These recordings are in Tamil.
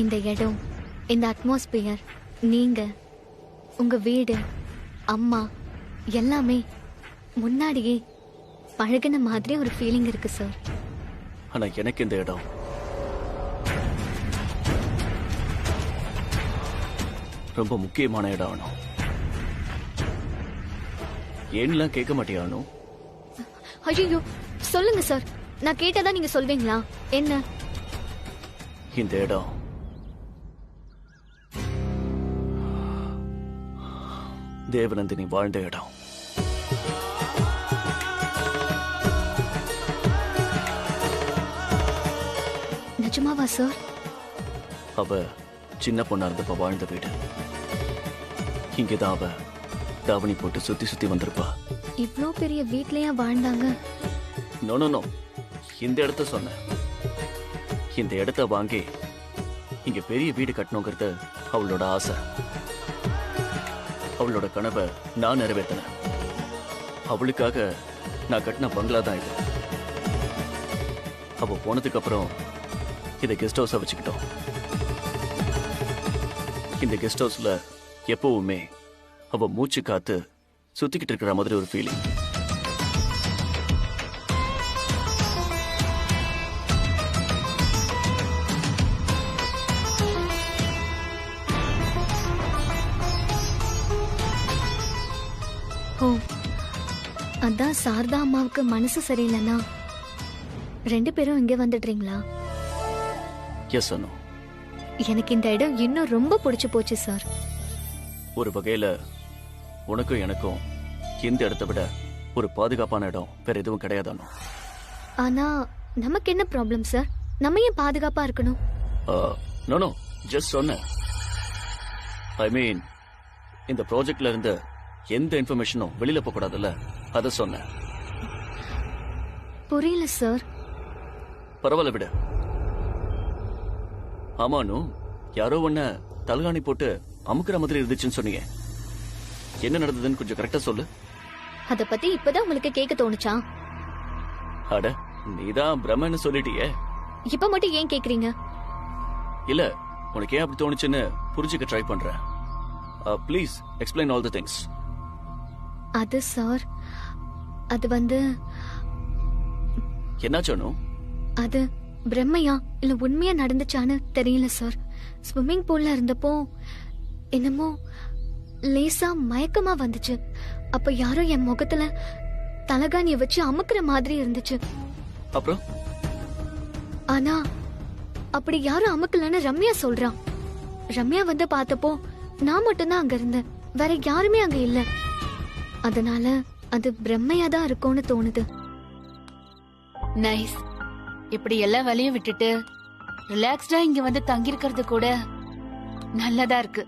இந்த இடம், இந்த அட்மாஸ்பியர், நீங்க, உங்க வீடு, அம்மா எல்லாமே முன்னாடியே பழகின மாதிரி ஒரு ஃபீலிங் இருக்கு சார். ஆனா எனக்கு இந்த இடம் ரொம்ப முக்கியமான இடம். அனு, ஏன்லாம் கேட்க மாட்டியா அனு? ஐயோ சொல்லுங்க சார், நான் கேட்டதா நீங்க சொல்வீங்களா என்ன? இந்த இடம் தேவநந்தினி வாழ்ந்த இடம். நிஜமாவா சார்? அவ சின்ன பொண்ணா இருந்தப்ப வாழ்ந்த வீடு. இங்கதான் அவ தாவணி போட்டு சுத்தி சுத்தி வந்திருப்பா. இவ்ளோ பெரிய வீட்லயா வாழ்ந்தாங்க? நோ நோ நோ, இந்த இடத்த சொன்ன. இந்த இடத்த வாங்கி இங்க பெரிய வீடு கட்டணுங்கிறது அவளோட ஆசை. அவளோட கனவை நான் நிறைவேற்றினேன். அவளுக்காக நான் கட்டின பங்களா தான் இது. அவ போனதுக்கு அப்புறம் இதை கெஸ்ட் ஹவுஸா வச்சுக்கிட்டோம். இந்த கெஸ்ட் ஹவுஸ்ல எப்பவுமே அவ மூச்சு காத்து சுத்திக்கிட்டு இருக்கிற மாதிரி ஒரு ஃபீலிங். ஓ, அதான் சாரதா அம்மாவுக்கு மனசு சரியில்லைன்னா 2 பேரும் இங்க வந்துடுறீங்களா? எஸ் அனு. எனக்கு இந்த இடம் இன்னும் ரொம்ப பிடிச்சு போச்சு சார். ஒரு வகையில உனக்கும் எனக்கும் இந்த இடத்தை விட ஒரு பாதுகாப்பான இடம் வேற எதுவும் கிடையாதானோ? ஆனா நமக்கு என்ன ப்ராப்ளம் சார்? நம்ம ஏன் பாதுகாப்பா இருக்கணும்? நோ நோ, ஜஸ்ட் சொன்னேன். ஐ மீன், இந்த ப்ராஜெக்ட்ல இருந்து எந்த இன்ஃபர்மேஷனும் வெளியில போக கூடாதுல்ல, அத சொன்னேன். புரியல சார். பரவாயில்ல விடு. ஆமானு, யாரோ ஒன்ன தலகாணி போட்டு அமுக்குற மாதிரி இருந்துச்சுன்னு சொன்னீங்க. என்ன நடந்ததுன்னு கொஞ்சம் கரெக்டா சொல்லு. அத பத்தி இப்பதான் உங்களுக்கு கேட்க தோணுச்சா? அட, நீதான் பிரம்மன்னு சொல்லிட்டியே. இப்ப மட்டும் ஏன் கேக்குறீங்க? இல்ல, உனக்கு ஏன் அப்படி தோணுச்சுன்னு புரிஞ்சுக்க ட்ரை பண்றேன். Please explain all the things. அது சார், அது வந்து என்னாச்சு? அது பிரம்மையா இல்ல உண்மையா நடந்துச்சான்னு தெரியல சார். ஸ்விம்மிங் பூல்ல இருந்தப்போ என்னமோ லேசா மயக்கமா வந்துச்சு. அப்ப யாரோ என் முகத்துல தலகாணிய வச்சு அமுக்குற மாதிரி இருந்துச்சு. அப்புறம்? ஆனா அப்படி யாரும் அமுக்கலன்னு ரம்யா சொல்றான். ரம்யா வந்து பார்த்தப்போ நான் மட்டும்தான் அங்க இருந்தேன், வேற யாருமே அங்க இல்ல. அதனால அது பிரம்மையா தான் இருக்கும்னு தோணுது. நைஸ். இப்படி எல்லா வேலையும் விட்டுட்டு ரிலாக்ஸ்டா இங்க வந்து தங்கி இருக்கிறது கூட நல்லதா இருக்கு.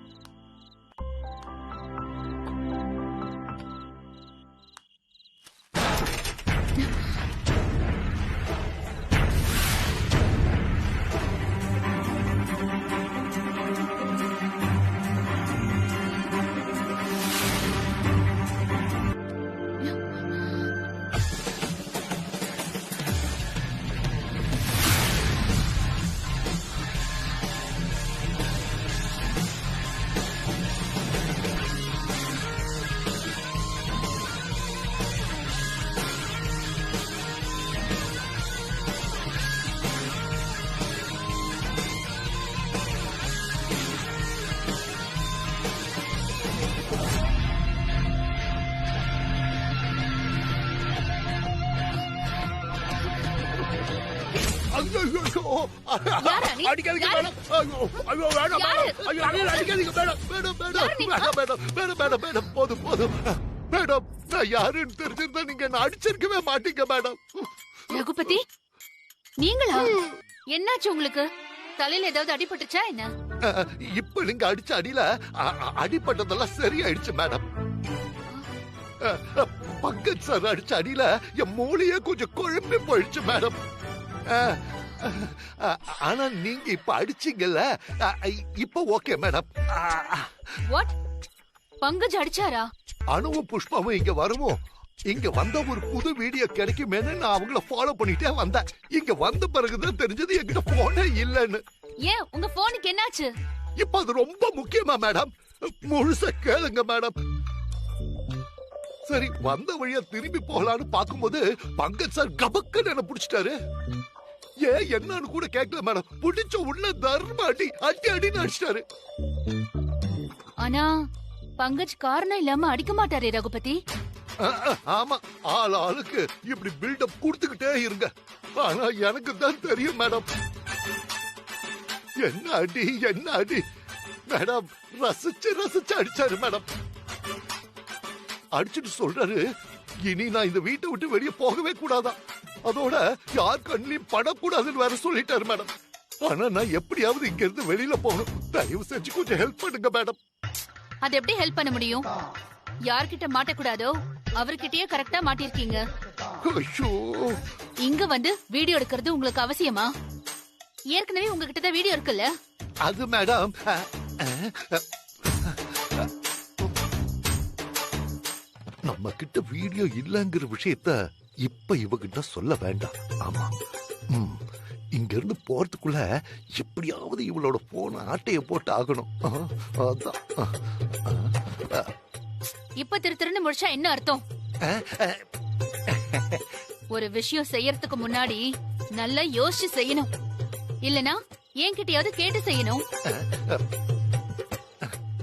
யாருன்னு தெரிஞ்சிருந்தா நீங்க அடிச்சிருக்கவே மாட்டீங்க மேடம். ரகுபதி, நீங்களா? என்னாச்சு உங்களுக்கு? தலையில ஏதாவது அடிபட்டுச்சா என்ன? இப்ப நீங்க அடிச்ச அடியில அடிபட்டதெல்லாம் சரியாயிடுச்சு மேடம். பங்கஜ் சார் அடிச்ச அடியில என் மூளையே கொஞ்சம் குழம்பி போயிடுச்சு மேடம். ஆனா நீங்க இப்ப அடிச்சீங்கல்ல, இப்ப ஓகே மேடம். வாட்? பங்கஜ் அடிச்சாரா? அனுவும் புஷ்பாவும் இங்க வருவோம் இங்க வந்த ஒரு புது வீடியோ கிடைக்குமேன்னு நான் அவங்கள ஃபாலோ பண்ணிட்டே வந்தேன். இங்க வந்த பிறகுதான் தெரிஞ்சது என்கிட்ட போனே இல்லன்னு. ஏன் உங்க போனுக்கு என்னாச்சு? இப்ப அது ரொம்ப முக்கியமா மேடம்? முழுசா கேளுங்க மேடம். சரி, வந்த வழியா திரும்பி போகலான்னு பாக்கும்போது பங்கஜ் சார் கபக்குன்னு என்ன புடிச்சிட்டாரு. ஏன் என்னன்னு கூட கேட்கல மேடம். புடிச்ச உள்ள தர்ம அடி அடி அடின்னு அடிச்சிட்டாரு. ஆனா பங்கஜ் காரணம் இல்லாம அடிக்க மாட்டாரே ரகுபதி. ஆமா, ஆள் ஆளுக்கு இப்படி பில்டப் கொடுத்துக்கிட்டே இருங்க. ஆனா எனக்கு தான் தெரியும் மேடம். என்ன அடி என்ன அடி மேடம். ரசிச்சு ரசிச்சு அடிச்சாரு மேடம். அடிச்சுட்டு சொல்றாரு, இனி நான் இந்த வீட்டை விட்டு வெளியே போகவே கூடாதான், அதோட யார் கண்ணிலையும் படக்கூடாதுன்னு வேற சொல்லிட்டாரு மேடம். ஆனா நான் எப்படியாவது இங்க இருந்து வெளியில போகணும். தயவு செஞ்சு கொஞ்சம் ஹெல்ப் பண்ணுங்க மேடம். அது எப்படி ஹெல்ப் பண்ண முடியும்? யார்கிட்ட மாட்டக்கூடாதோ அவர்கிட்டயே கரெக்டா மாட்டிருக்கீங்க. ஐயோ, இங்க வந்து வீடியோ எடுக்கிறது உங்களுக்கு அவசியமா? ஏற்கனவே உங்ககிட்ட தான் வீடியோ இருக்குல்ல. அது மேடம், நம்ம கிட்ட வீடியோ இல்லங்கிற விஷயத்த இப்ப இவகிட்ட சொல்ல வேண்டாம். ஆமா, இங்க இருந்து போறதுக்குள்ள எப்படியாவது இவளோட போன ஆட்டைய போட்டு ஆகணும். அதான். இப்ப திருன்னு முடிச்சா என்ன அர்த்தம்? ஒரு விஷயம் செய்யறதுக்கு முன்னாடி நல்லா யோசிச்சு செய்யணும். இல்லனா என்கிட்டயாவது கேட்டு செய்யணும்.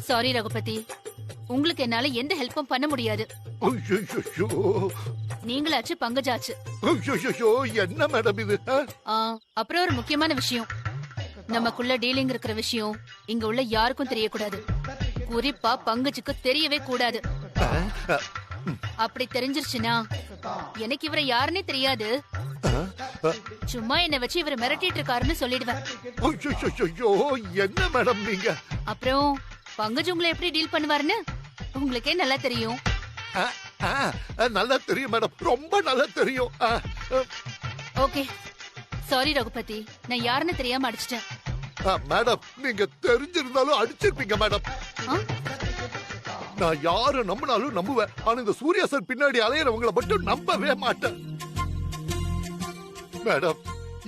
சாரி ரகுபதி, உங்களுக்கு என்னால எந்த ஹெல்ப்பும் பண்ண முடியாது. நீங்களாச்சு பங்கஜாச்சு. என்ன மேடம் இது? அப்புறம் ஒரு முக்கியமான விஷயம், நமக்குள்ள டீலிங் இருக்கிற விஷயம் இங்க உள்ள யாருக்கும் தெரியக்கூடாது. குறிப்பா பங்கஜுக்கு தெரியவே கூடாது. அப்படி தெரிஞ்சிருச்சுன்னா எனக்கு இவரை யாருன்னே தெரியாது, சும்மா என்ன வச்சு இவரை மிரட்டிட்டு இருக்காருன்னு சொல்லிடுவேன். என்ன மேடம் நீங்க? அப்புறம் பங்கஜ் உங்களை எப்படி டீல் பண்ணுவாருன்னு உங்களுக்கே நல்லா தெரியும். நல்லா தெரியும் மேடம், ரொம்ப நல்லா தெரியும். ஓகே, சாரி ரகுபதி, நான் யாருன்னு தெரியாம அடிச்சிட்டேன். மேடம், நீங்க தெரிஞ்சிருந்தாலும் அடிச்சிருப்பீங்க மேடம். நான் யாரு நம்பினாலும் நம்புவேன், ஆனா இந்த சூர்யா சார் பின்னாடி அலையறவங்களை மட்டும் நம்பவே மாட்டேன். மேடம்,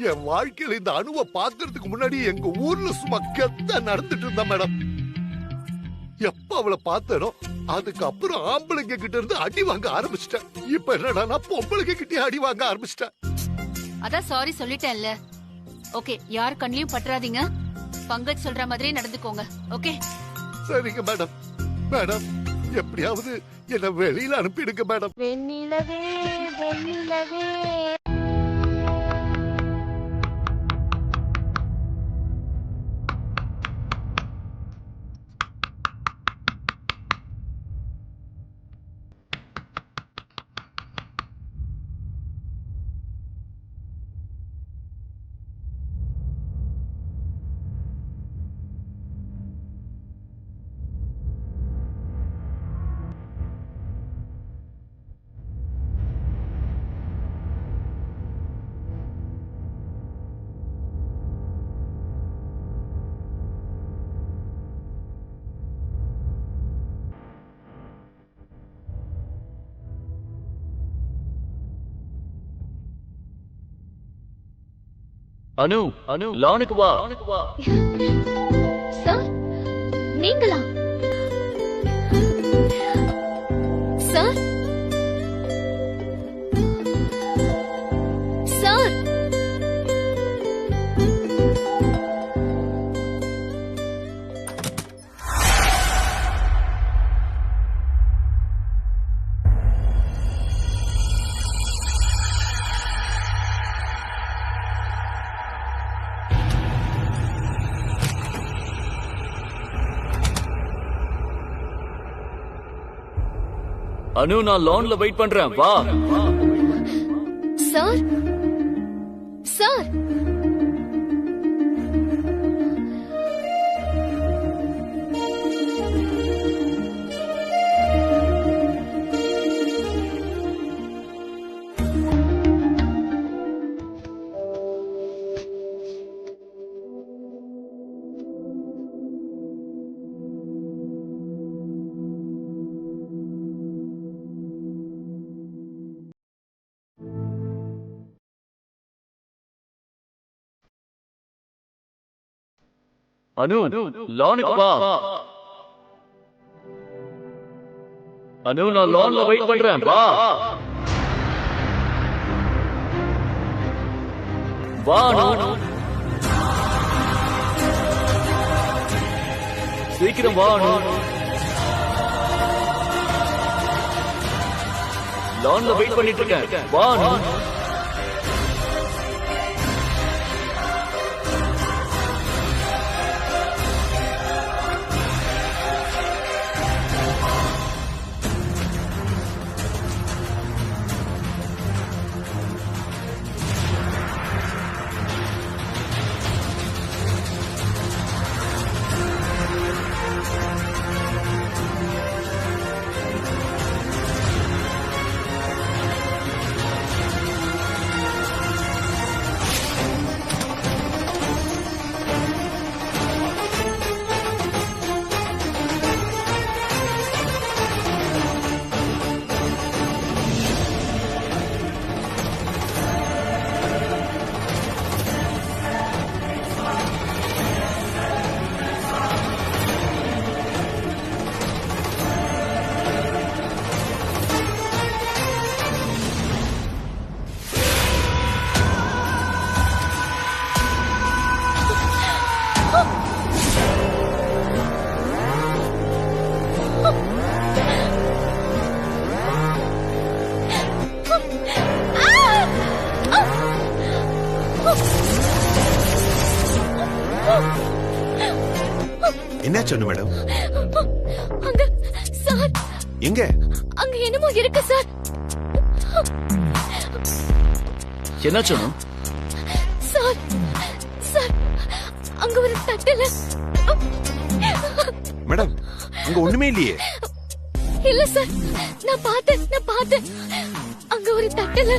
என் வாழ்க்கையில இந்த அணுவை பாக்குறதுக்கு முன்னாடி எங்க ஊர்ல சும்மா கெத்த நடந்துட்டு இருந்தா மேடம். எப்ப அவளை பார்த்தனோ அதுக்கப்புறம் ஆம்பளைங்க கிட்ட இருந்து அடி வாங்க ஆரம்பிச்சிட்டேன். இப்ப என்னடா பொம்பளைங்க கிட்டே அடி வாங்க ஆரம்பிச்சிட்டேன். அதான் சாரி சொல்லிட்டேன்ல. ஓகே, யார் கண்ணிலையும் பற்றாதீங்க. பங்கஜ் சொல்ற மாதிரி நடந்துக்கோங்க. ஓகே, சரிங்க மேடம். மேடம், எப்படியாவது என்ன வெளியில அனுப்பிடுங்க மேடம். வெண்ணிலவே வெண்ணிலவே. அனு, அனு, லானுக்கு வா. சார், நீங்களா? சார், சார், அனு, நான் லான்ல வெயிட் பண்றேன், வா. சார், சார், அனு லானுக்கு வா. அனு நான் லான்ல வெயிட் பண்றேன், வா வா அனு, சீக்கிரம் வா அனு. லான்ல வெயிட் பண்ணிட்டு இருக்கேன், வா அனு. என்னாச்சு மேடம்? அங்க சார், எங்க? அங்க என்னமோ இருக்கு சார். என்னாச்சு சார் சார், அங்க ஒரு தட்டுல. மேடம் அங்க ஒண்ணுமே இல்லையே. இல்ல சார், நான் பார்த்தேன். அங்க ஒரு தட்டுல,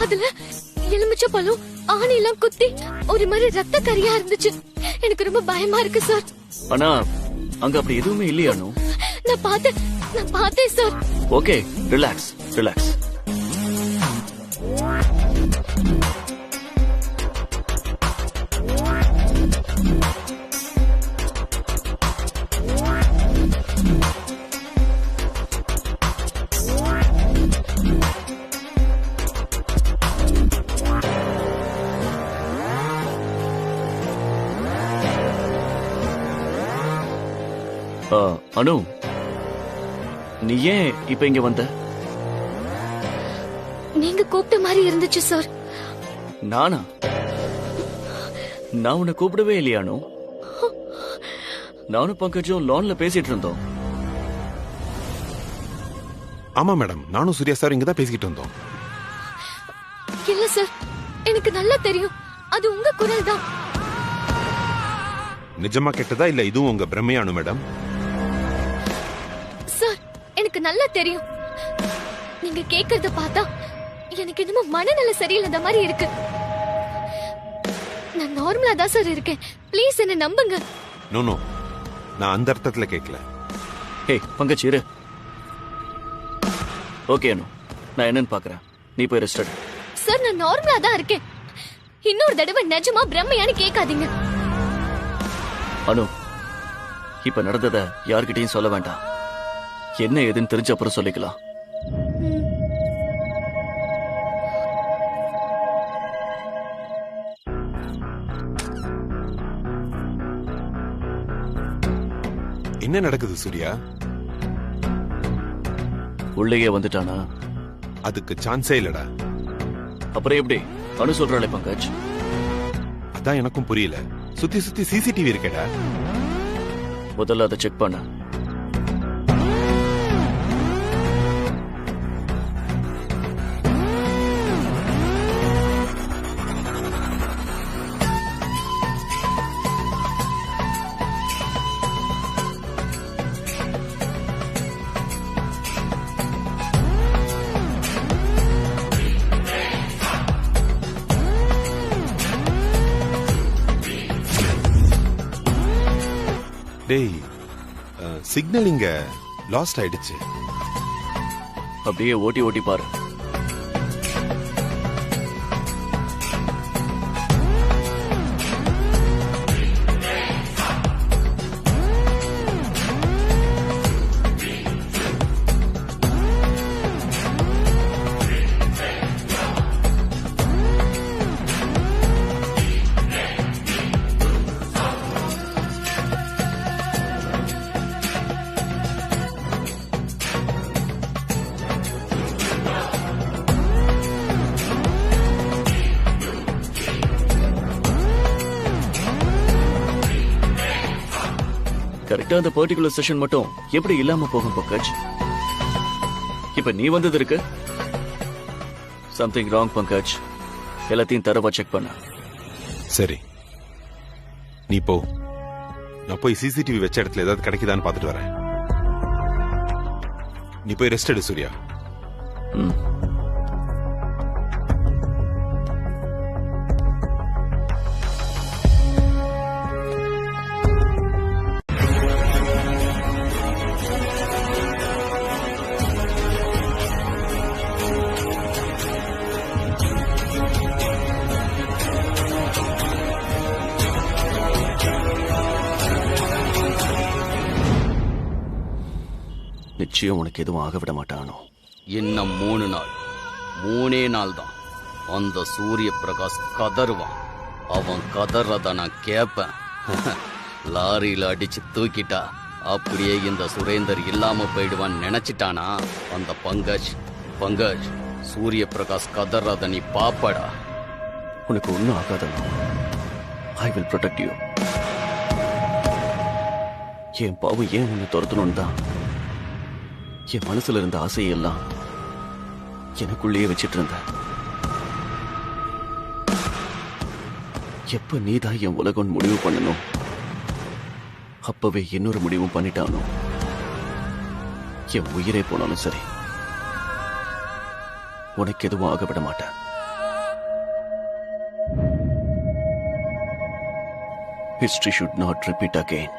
அதுல எலுமிச்சை பழம் ஆணி எல்லாம் குத்தி ஒரு மாதிரி ரத்த கரியா இருந்துச்சு. எனக்கு ரொம்ப பயமா இருக்கு சார். ஆனா அங்க அப்படி எதுவுமே இல்லையா அனு? நான் பார்த்தேன் sir. Okay, relax relax. Anu, நீ ஏன் இப்ப இங்க வந்த? நீங்க கூப்பிட்ட மாதிரி இருந்துச்சு சார். நானா? நான் உன்னை கூப்பிடவே இல்லையா அனு? நானும் பங்கஜும் லான்ல பேசிட்டு இருந்தோம். ஆமா மேடம், நானும் சூர்யா சார் இங்கதான் பேசிக்கிட்டு இருந்தோம். இல்ல சார், எனக்கு நல்லா தெரியும் அது உங்க குரல் தான். நிஜமா கெட்டதா இல்ல இதுவும் உங்க பிரம்மையானு மேடம்? சார், எனக்கு நல்லா தெரியும். நீங்க கேக்குறத பார்த்தா எனக்கு என்னமோ மனநல சரியில்லாத மாதிரி இருக்கு. நான் நார்மலா தான் சார் இருக்கேன். ப்ளீஸ் என்ன நம்புங்க. நோ நோ, நான் அந்த அர்த்தத்துல கேட்கல. ஹே பங்கஜ், இரு. ஓகே அனு, நான் என்னன்னு பாக்குறேன். நீ போய் ரெஸ்ட் எடு. சார், நான் நார்மலா தான் இருக்கேன். இன்னொரு தடவை நிஜமா பிரம்மையான்னு கேட்காதீங்க. அனு, இப்ப நடந்தத யார்கிட்டயும் சொல்ல வேண்டாம். என்ன ஏதுன்னு தெரிஞ்ச அப்புறம் சொல்லிக்கலாம். என்ன நடக்குது சூர்யா? உள்ளேயே வந்துட்டானா? அதுக்கு சான்ஸே இல்லடா. அப்புறம் எப்படி? அனு சொல்றாளே பங்கஜ். அதான் எனக்கும் புரியல. சுத்தி சுத்தி சிசிடிவி இருக்கேடா. முதல்ல அதை செக் பண்ண. டேய், சிக்னல் இங்க லாஸ்ட் ஆயிடுச்சு. அப்படியே ஓட்டி ஓட்டி பாரு. கரெக்டா அந்த பர்டிகுலர் செஷன் மட்டும் எப்படி இல்லாம போகும் பங்கஜ்? இப்ப நீ வந்தது இருக்கு. Something wrong Pankaj. எல்லாத்தையும் தரவா செக் பண்ண. சரி, நீ போ. நான் போய் சிசிடிவி வச்ச இடத்துல ஏதாவது கிடைக்குதான்னு பார்த்துட்டு வரேன். நீ போய் ரெஸ்ட் எடு சூர்யா. நிச்சயம் உனக்கு எதுவும் ஆக விட மாட்டானோ? இன்னும் 3 நாள், 3 நாள் தான். அந்த சூரிய பிரகாஷ் கதறுவான். அவன் கதறத நான் கேட்பேன். லாரியில அடிச்சு தூக்கிட்டா அப்படியே இந்த சுரேந்தர் இல்லாம போயிடுவான் நினைச்சிட்டானா அந்த பங்கஜ் சூரிய பிரகாஷ் கதறத நீ பாப்படா. உனக்கு ஒன்னும் ஆகாதனோ? I will protect you. என் பாவம் ஏன் உன்னை துரத்தணும் தான் என் மனசுல இருந்த ஆசையெல்லாம் எனக்குள்ளேயே வச்சிட்டு இருந்தேன். எப்ப நீதான் என் உலகம் முடிவு பண்ணணும் அப்பவே இன்னொரு முடிவும் பண்ணிட்டானோ என் உயிரே போனாலும் சரி உனக்கு எதுவும் ஆக விட மாட்டேன். History should not repeat again.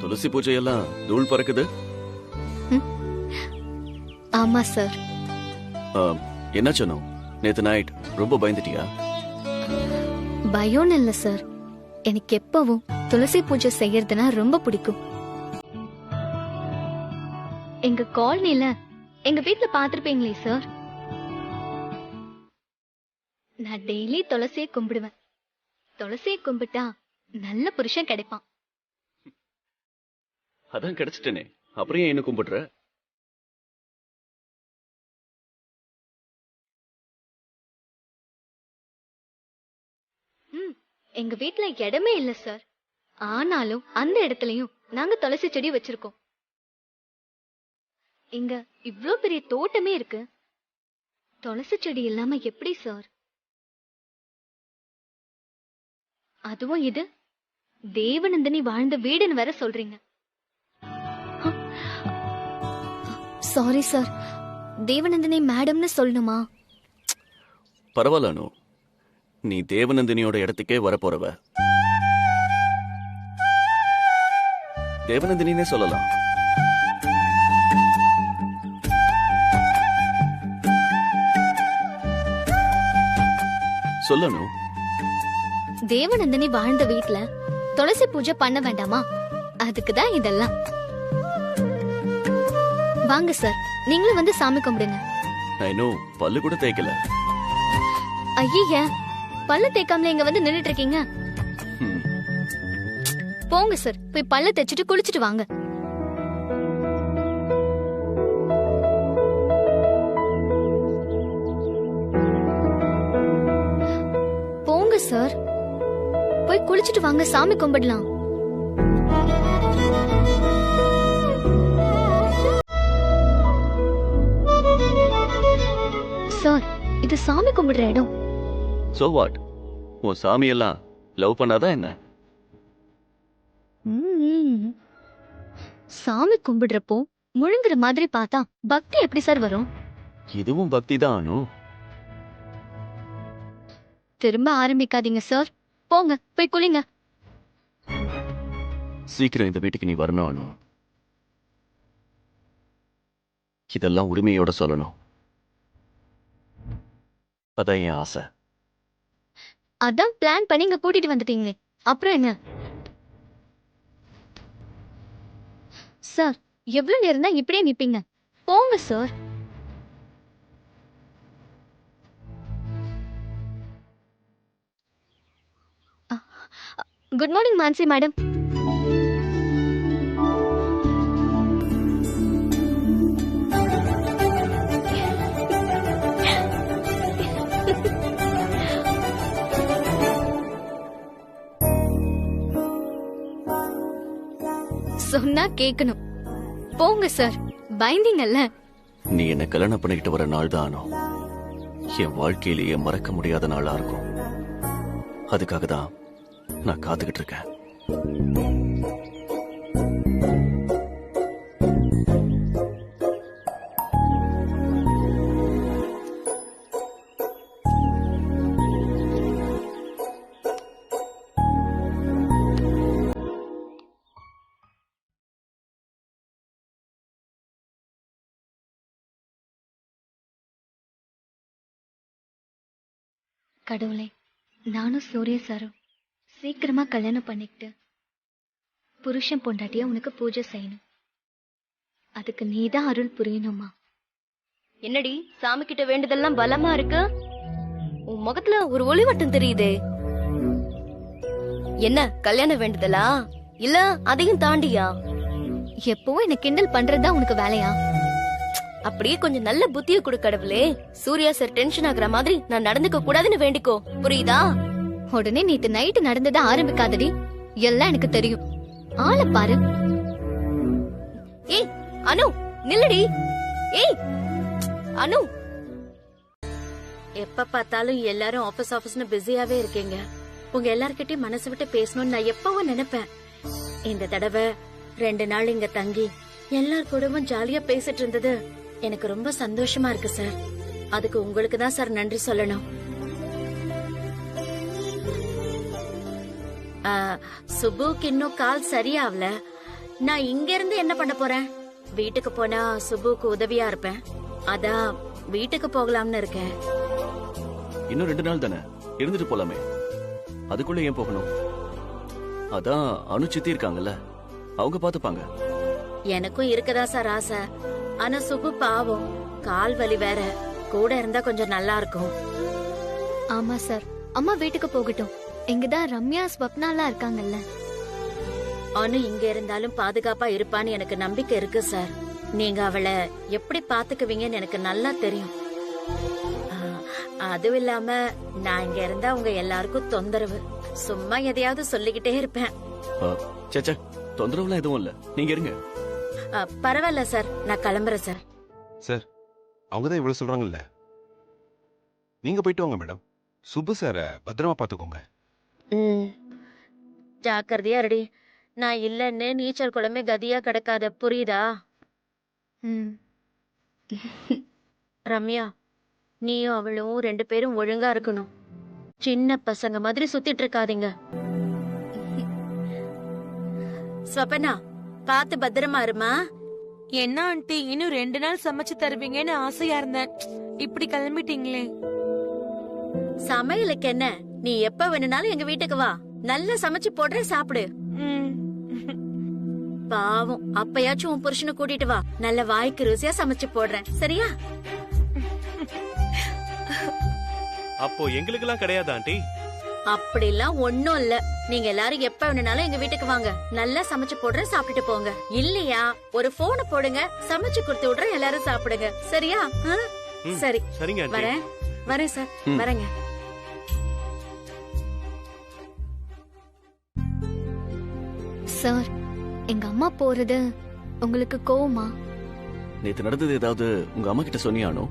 துளசி பூஜையெல்லாம் தூள் பறக்குது. ஆமா சார். என்ன சொன்னோம்? நேத்து நைட் ரொம்ப பயந்துட்டியா? பயம் இல்ல சார், எனக்கு எப்பவும் துளசி பூஜை செய்யறதுனா ரொம்ப பிடிக்கும். எங்க காலனில எங்க வீட்டுல பாத்திருப்பீங்களே சார், நான் டெய்லி துளசியை கும்பிடுவேன். துளசியை கும்பிட்டா நல்ல புருஷன் கிடைப்பான். அதான் கிடைச்சிட்டேனே, அப்புறம் ஏன் என்ன கும்பிடுற? எங்க வீட்டுல இடமே இல்ல சார், ஆனாலும் அந்த இடத்துலயும் நாங்க துளசி செடி வச்சிருக்கோம். இங்க இவ்ளோ பெரிய தோட்டமே இருக்கு, துளசி செடி இல்லாம எப்படி சார்? அதுவும் இது தேவநந்தினி வாழ்ந்த வீடுன்னு வேற சொல்றீங்க. சாரி சார், தேவநந்தினி மேடம்னு சொல்லணுமா? பரவாயில்ல, நீ தேவநந்தினியோட இடத்துக்கே வரப்போறவ. தேவநந்தினினே சொல்லலாம். சொல்லணும். தேவநந்தினி வாழ்ந்த வீட்டுல துளசி பூஜை பண்ண வேண்டாமா? அதுக்குதான் இதெல்லாம். வாங்க சார், நீங்களும் வந்து சாமி கும்பிடுங்க. நான் இன்னும் பல்லு கூட தேய்க்கல. ஐய, பல்ல தேய்க்காமல இங்க வந்து நின்னுட்டு இருக்கீங்க? ம். போங்க சார், போய் பல்ல தேய்ச்சிட்டு குளிச்சிட்டு வாங்க. போங்க சார், போய் குளிச்சிட்டு வாங்க, சாமி கும்பிடலாம். சார், இது சாமி கும்பிடுற இடம். So what? உன் சாமியெல்லாம் லவ் பண்ணாதான் என்ன? சாமி கும்பிடுறப்போ முழுங்குற மாதிரி பார்த்தா பக்தி எப்படி சார் வரும்? இதுவும் பக்தி தான் அனு. திரும்ப ஆரம்பிக்காதீங்க சார், போங்க போய் குளிங்க. சீக்கிரம் இந்த வீட்டுக்கு நீ வரணும் அனு. இதெல்லாம் உரிமையோட சொல்லணும். அதான் என் ஆசை. அதான் பிளான் பண்ணி இங்க கூட்டிட்டு வந்துட்டீங்களே, அப்புறம் என்ன? சார், எவ்வளவு நேரம் தான் இப்படியே நிப்பீங்க? போங்க sir. Good morning Mansi madam. சொன்னா கேட்கணும். போங்க சார், பயந்தீங்கல்ல. நீ என்ன கல்யாணம் பண்ணிக்கிட்டு வர நாள் தான் அனு என் வாழ்க்கையிலேயே மறக்க முடியாத நாளா இருக்கும். அதுக்காக தான் நான் காத்துக்கிட்டு இருக்கேன். கடவுளே, நானும் சூரிய சாரும் சீக்கிரமா கல்யாணம் பண்ணிக்கிட்டு புருஷன் பொண்டாட்டியா உனக்கு பூஜை செய்யணும். அதுக்கு நீதான் அருள் புரியணுமா? என்னடி சாமி கிட்ட வேண்டியதெல்லாம் பலமா இருக்கு? உன் முகத்துல ஒரு ஒளிவட்டம் தெரியுதே. என்ன கல்யாணம் வேண்டுதலா இல்ல அதையும் தாண்டியா? எப்பவும் என்ன கிண்டல் பண்றதுதான் உனக்கு வேலையா? அப்படியே கொஞ்சம் நல்ல புத்திய கொடு கடவுளே. சூர்யா சார் டென்ஷன் ஆகுற மாதிரி நான் நடந்துக்க கூடாதுன்னு வேண்டிக்கோ, புரியுதா? உடனே நேத்து நைட்டு நடந்தத ஆரம்பிக்காதடி, எல்லாம் எனக்கு தெரியும். ஆளை பாரு. ஏய் அனு, நில்லடி. ஏய் அனு. எப்ப பார்த்தாலும் எல்லாரும் ஆபீஸ் ஆபீஸ்னு பிஸியாவே இருக்கீங்க. உங்க எல்லார்கிட்டயும் மனசு விட்டு பேசணும்னு நான் எப்பவும் நினைப்பேன். இந்த தடவை 2 நாள் இங்க தங்கி எல்லார் கூடவும் ஜாலியா பேசிட்டு இருந்தது எனக்கு ரொம்ப சந்தோஷமா இருக்கு சார். அதுக்கு உங்களுக்கு தான் சார் நன்றி சொல்லணும். சுபுக்கு இன்னும் கால் சரியாவல. நான் இங்க இருந்து என்ன பண்ண போறேன்? வீட்டுக்கு போனா சுபுக்கு உதவியா இருப்பேன். அதான் வீட்டுக்கு போகலாம்னு இருக்கேன். இன்னும் 2 நாள் தானே, இருந்துட்டு போலாமே. அதுக்குள்ள ஏன் போகணும்? அதான் அனு சித்தி இருக்காங்கல்ல, அவங்க பாத்துப்பாங்க. எனக்கும் இருக்கதா சார் ஆசை. ஆனா சுபு பாவம், கால் வலி வேற. கூட இருந்தா கொஞ்சம் நல்லா இருக்கும். ஆமா சார், அம்மா வீட்டுக்கு போகட்டும். இங்கதான் ரம்யா ஸ்வப்னாலாம் இருக்காங்கல்ல. அனு இங்க இருந்தாலும் பாதுகாப்பா இருப்பான்னு எனக்கு நம்பிக்கை இருக்கு சார். நீங்க அவளை எப்படி பாத்துக்குவீங்கன்னு எனக்கு நல்லா தெரியும். அதுவும் இல்லாம நான் இங்க இருந்தா உங்க எல்லாருக்கும் தொந்தரவு. சும்மா எதையாவது சொல்லிக்கிட்டே இருப்பேன். சேச்சே, தொந்தரவுலாம் எதுவும் இல்ல, நீங்க இருங்க. பரவாயில்ல சார், நான் கிளம்புறேன் சார். சார், அவங்க தான் இவ்வளவு சொல்றாங்கல்ல, நீங்க போயிட்டு வாங்க மேடம். சுப்பு சார பத்திரமா பாத்துக்கோங்க. ஜாக்கிரதையா ரெடி. நான் இல்லன்னு நீச்சல் குளமே கதியா கிடக்காத, புரியுதா? ரம்யா, நீயும் அவளும் 2 பேரும் ஒழுங்கா இருக்கணும். சின்ன பசங்க மாதிரி சுத்திட்டு இருக்காதீங்க. ஸ்வபனா, பாத்து பத்திரமா இருமா. என்ன ஆண்டி, இன்னும் 2 நாள் சமைச்சு தருவீங்கன்னு ஆசையா இருந்தேன். இப்படி கிளம்பிட்டீங்களே. சமையலுக்கு என்ன, நீ எப்ப வேணும்னாலும் எங்க வீட்டுக்கு வா. நல்லா சமைச்சு போடுற, சாப்பிடு. பாவம், அப்பயாச்சும் உன் புருஷனை கூட்டிட்டு வா. நல்ல வாய்க்கு ருசியா சமைச்சு போடுறேன், சரியா? அப்போ எங்களுக்கெல்லாம் கிடையாது ஆண்டி. அப்படிலாம் ஒண்ணும் இல்ல. நீங்க எல்லாரும் எப்ப வேணும்னாலும் எங்க வீட்டுக்கு வாங்க. நல்லா சமைச்சு போடுறேன், சாப்பிட்டுட்டு போங்க. இல்லையா ஒரு போனை போடுங்க, சமைச்சு கொடுத்து விடுறேன், எல்லாரும் சாப்பிடுங்க. சரியா? சரி, சரிங்க ஆண்டி. வரேன் சார், வரேங்க. சார், எங்க அம்மா போறது உங்களுக்கு கோவமா? நேத்து நடந்தது ஏதாவது உங்க அம்மா கிட்ட சொன்னியானோ?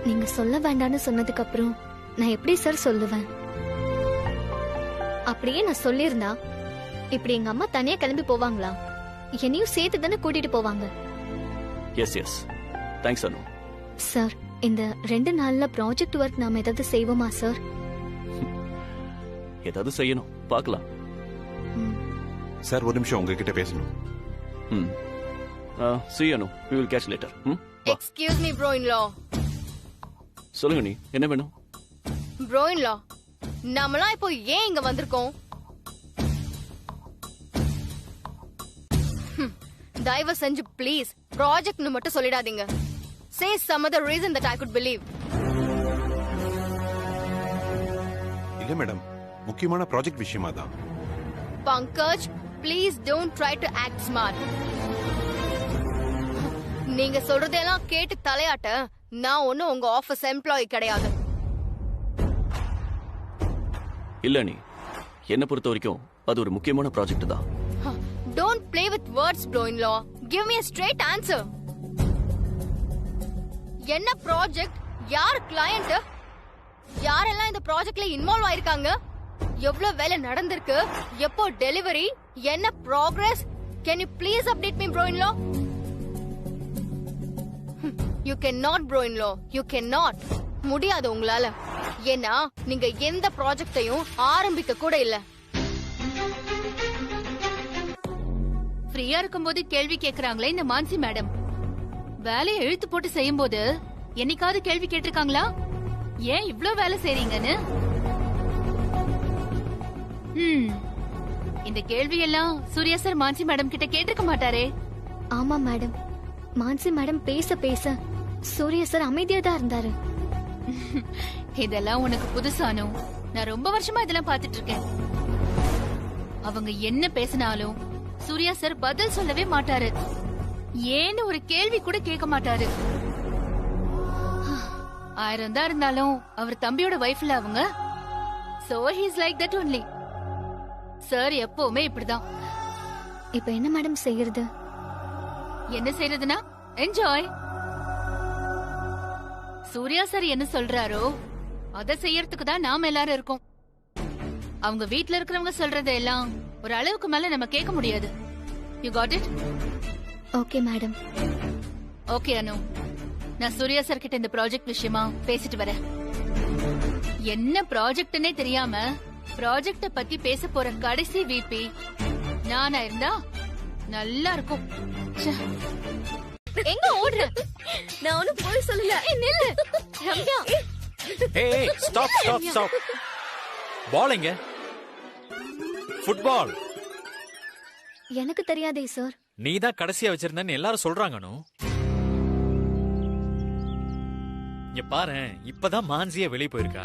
நீங்க சொல்ல வேண்டாம்னு சொன்னதுக்கு அப்புறம் நான் எப்படி சார் சொல்லுவேன்? அப்படியே நான் சொல்லியிருந்தா இப்படி எங்க அம்மா தனியா கிளம்பி போவாங்களா? என்னையும் சேர்த்து தானே கூட்டிட்டு போவாங்க. எஸ் எஸ், தேங்க்ஸ் அனு. சார், இந்த 2 நாள்ல ப்ராஜெக்ட் ஒர்க் நாம ஏதாவது செய்வோமா சார்? ஏதாவது செய்யணும், பார்க்கலாம். சார், ஒரு நிமிஷம் உங்ககிட்ட பேசணும். See you, Anu. We will catch later. Excuse me, bro-in-law. சொல்லுங்க, நீ என்ன வேணும்? bro-in-law, நாமலாம் இப்போ ஏன் இங்க வந்திருக்கோம்? தயவு செஞ்சு ப்ளீஸ் ப்ராஜெக்ட்னு மட்டும் சொல்லிடாதீங்க. Say some other reason that I could believe. இல்ல மேடம், முக்கியமான ப்ராஜெக்ட் விஷயமா தான். Pankaj, please don't try to act smart. நீங்க சொல்றதெல்லாம் கேட்டு தலையாட்ட நான் ஒன்னும் உங்க ஆபீஸ் எம்ப்ளாயி கிடையாது. இல்ல, நீ என்ன பொறுத்த வரைக்கும் அது ஒரு முக்கியமான ப்ராஜெக்ட் தான். Don't play with words, bro-in-law. Give me a straight answer. என்ன ப்ராஜெக்ட்? யார் கிளையண்ட்? யாரெல்லாம் இந்த ப்ராஜெக்ட்ல இன்வால்வ் ஆயிருக்காங்க? எவ்வளவு வேலை நடந்திருக்கு? எப்போ டெலிவரி? என்ன progress? Can you please update me, bro-in-law? You cannot, bro-in-law. You cannot. முடியாது உங்களால. ஏன்னா நீங்க எந்த ப்ராஜெக்டையும் ஆரம்பிக்க கூட இல்ல. ஃப்ரீயா இருக்கும்போது கேள்வி கேக்குறாங்களே இந்த மான்சி மேடம். வேலையை இழுத்து போட்டு செய்யும் போது என்னைக்காவது கேள்வி கேட்டிருக்காங்களா? ஏன் இவ்ளோ வேலை செய்றீங்கன்னு? இந்த கேள்வி எல்லாம் சூர்யா சார் மான்சி மேடம் கிட்ட கேட்டிருக்க மாட்டாரே. ஆமா மேடம், மான்சி மேடம் பேச பேச சூர்யா சார் அமைதியா தான் இருந்தாரு. இதெல்லாம் உனக்கு புதுசானோ? நான் ரொம்ப வருஷமா இதெல்லாம் பாத்துட்டு இருக்கேன். அவங்க என்ன பேசினாலும் சூர்யா சார் பதில் சொல்லவே மாட்டாரு. ஏன்னு ஒரு கேள்வி கூட கேட்க மாட்டாரு. 1000 தான் இருந்தாலும் அவர் தம்பியோட வைஃப்ல அவங்க. So he's like that only. Sir எப்பவுமே இப்படிதான். இப்ப என்ன மேடம் செய்யறது? என்ன செய்யறதுன்னா என்ஜாய். சூர்யா சார் என்ன சொல்றாரோ அத செய்யறதுக்கு தான் நாம எல்லாரும் இருக்கோம். அவங்க வீட்ல இருக்கிறவங்க சொல்றதெல்லாம் ஒரு அளவுக்கு மேல நம்ம கேட்க முடியாது. You got it? Okay madam. Okay Anu, நான் சூர்யா சார் கிட்ட இந்த ப்ராஜெக்ட் விஷயமா பேசிட்டு வரேன். என்ன ப்ராஜெக்ட்னே தெரியாம ப்ராஜெக்ட பத்தி பேச போற கடைசி விபி நானா இருந்தா நல்லா இருக்கும். எங்க ஓடுற? நான் ஒன்னும் போய் சொல்லல. நில்லு ரம்யா. ஏய், ஸ்டாப் ஸ்டாப் ஸ்டாப். பால் எங்க? ஃபுட்பால். எனக்கு தெரியாதே சார். நீ தான் கடைசியா வச்சிருந்தன்னு எல்லாரும் சொல்றாங்கனோ. இங்க பாரு, இப்பதான் மான்சியா வெளிய போயிருக்கா.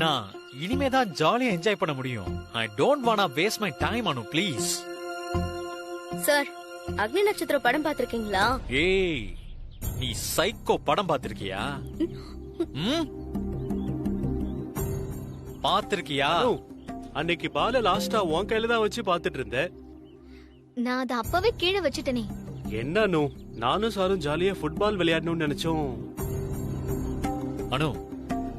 நான் இனிமே தான் ஜாலியா என்ஜாய் பண்ண முடியும். I don't wanna waste my time Anu, please. Sir, அக்னி நட்சத்திரம் படம் பாத்திருக்கீங்களா? ஏய், நீ சைக்கோ படம் பாத்திருக்கியா? பாத்திருக்கியா? அன்னைக்கு பால லாஸ்டா உன் கையில தான் வச்சு பாத்துட்டு இருந்தேன். நான் அத அப்பவே கீழே வச்சிட்டேனே. என்ன நோ, நானும் சாரும் ஜாலியா ஃபுட்பால் விளையாடணும்னு நினைச்சோம். அனு,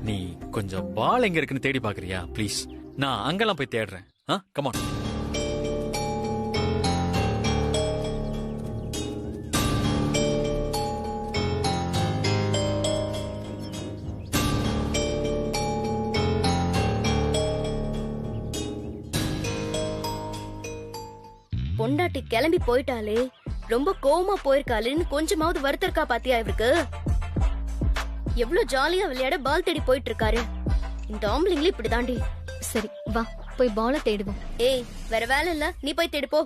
நீ கொஞ்சம் பால் எங்க இருக்குன்னு தேடி பாக்குறியா ப்ளீஸ்? நான் அங்கெல்லாம் போய் தேடுறேன். Come on. பொண்டாட்டி கிளம்பி போயிட்டாலே, ரொம்ப கோவமா போயிருக்காளேன்னு கொஞ்சமாவது வருத்தம் பாத்தியா இவருக்கு? எவ்வளவு ஜாலியா விளையாட பால் தேடி போயிட்டு இருக்காரு. இந்த ஆம்பளைங்களும் இப்படிதாண்டி. சரி வா, போய் பால தேடுவோம். ஏய், வேற வேலை இல்ல, நீ போய் தேடு போ.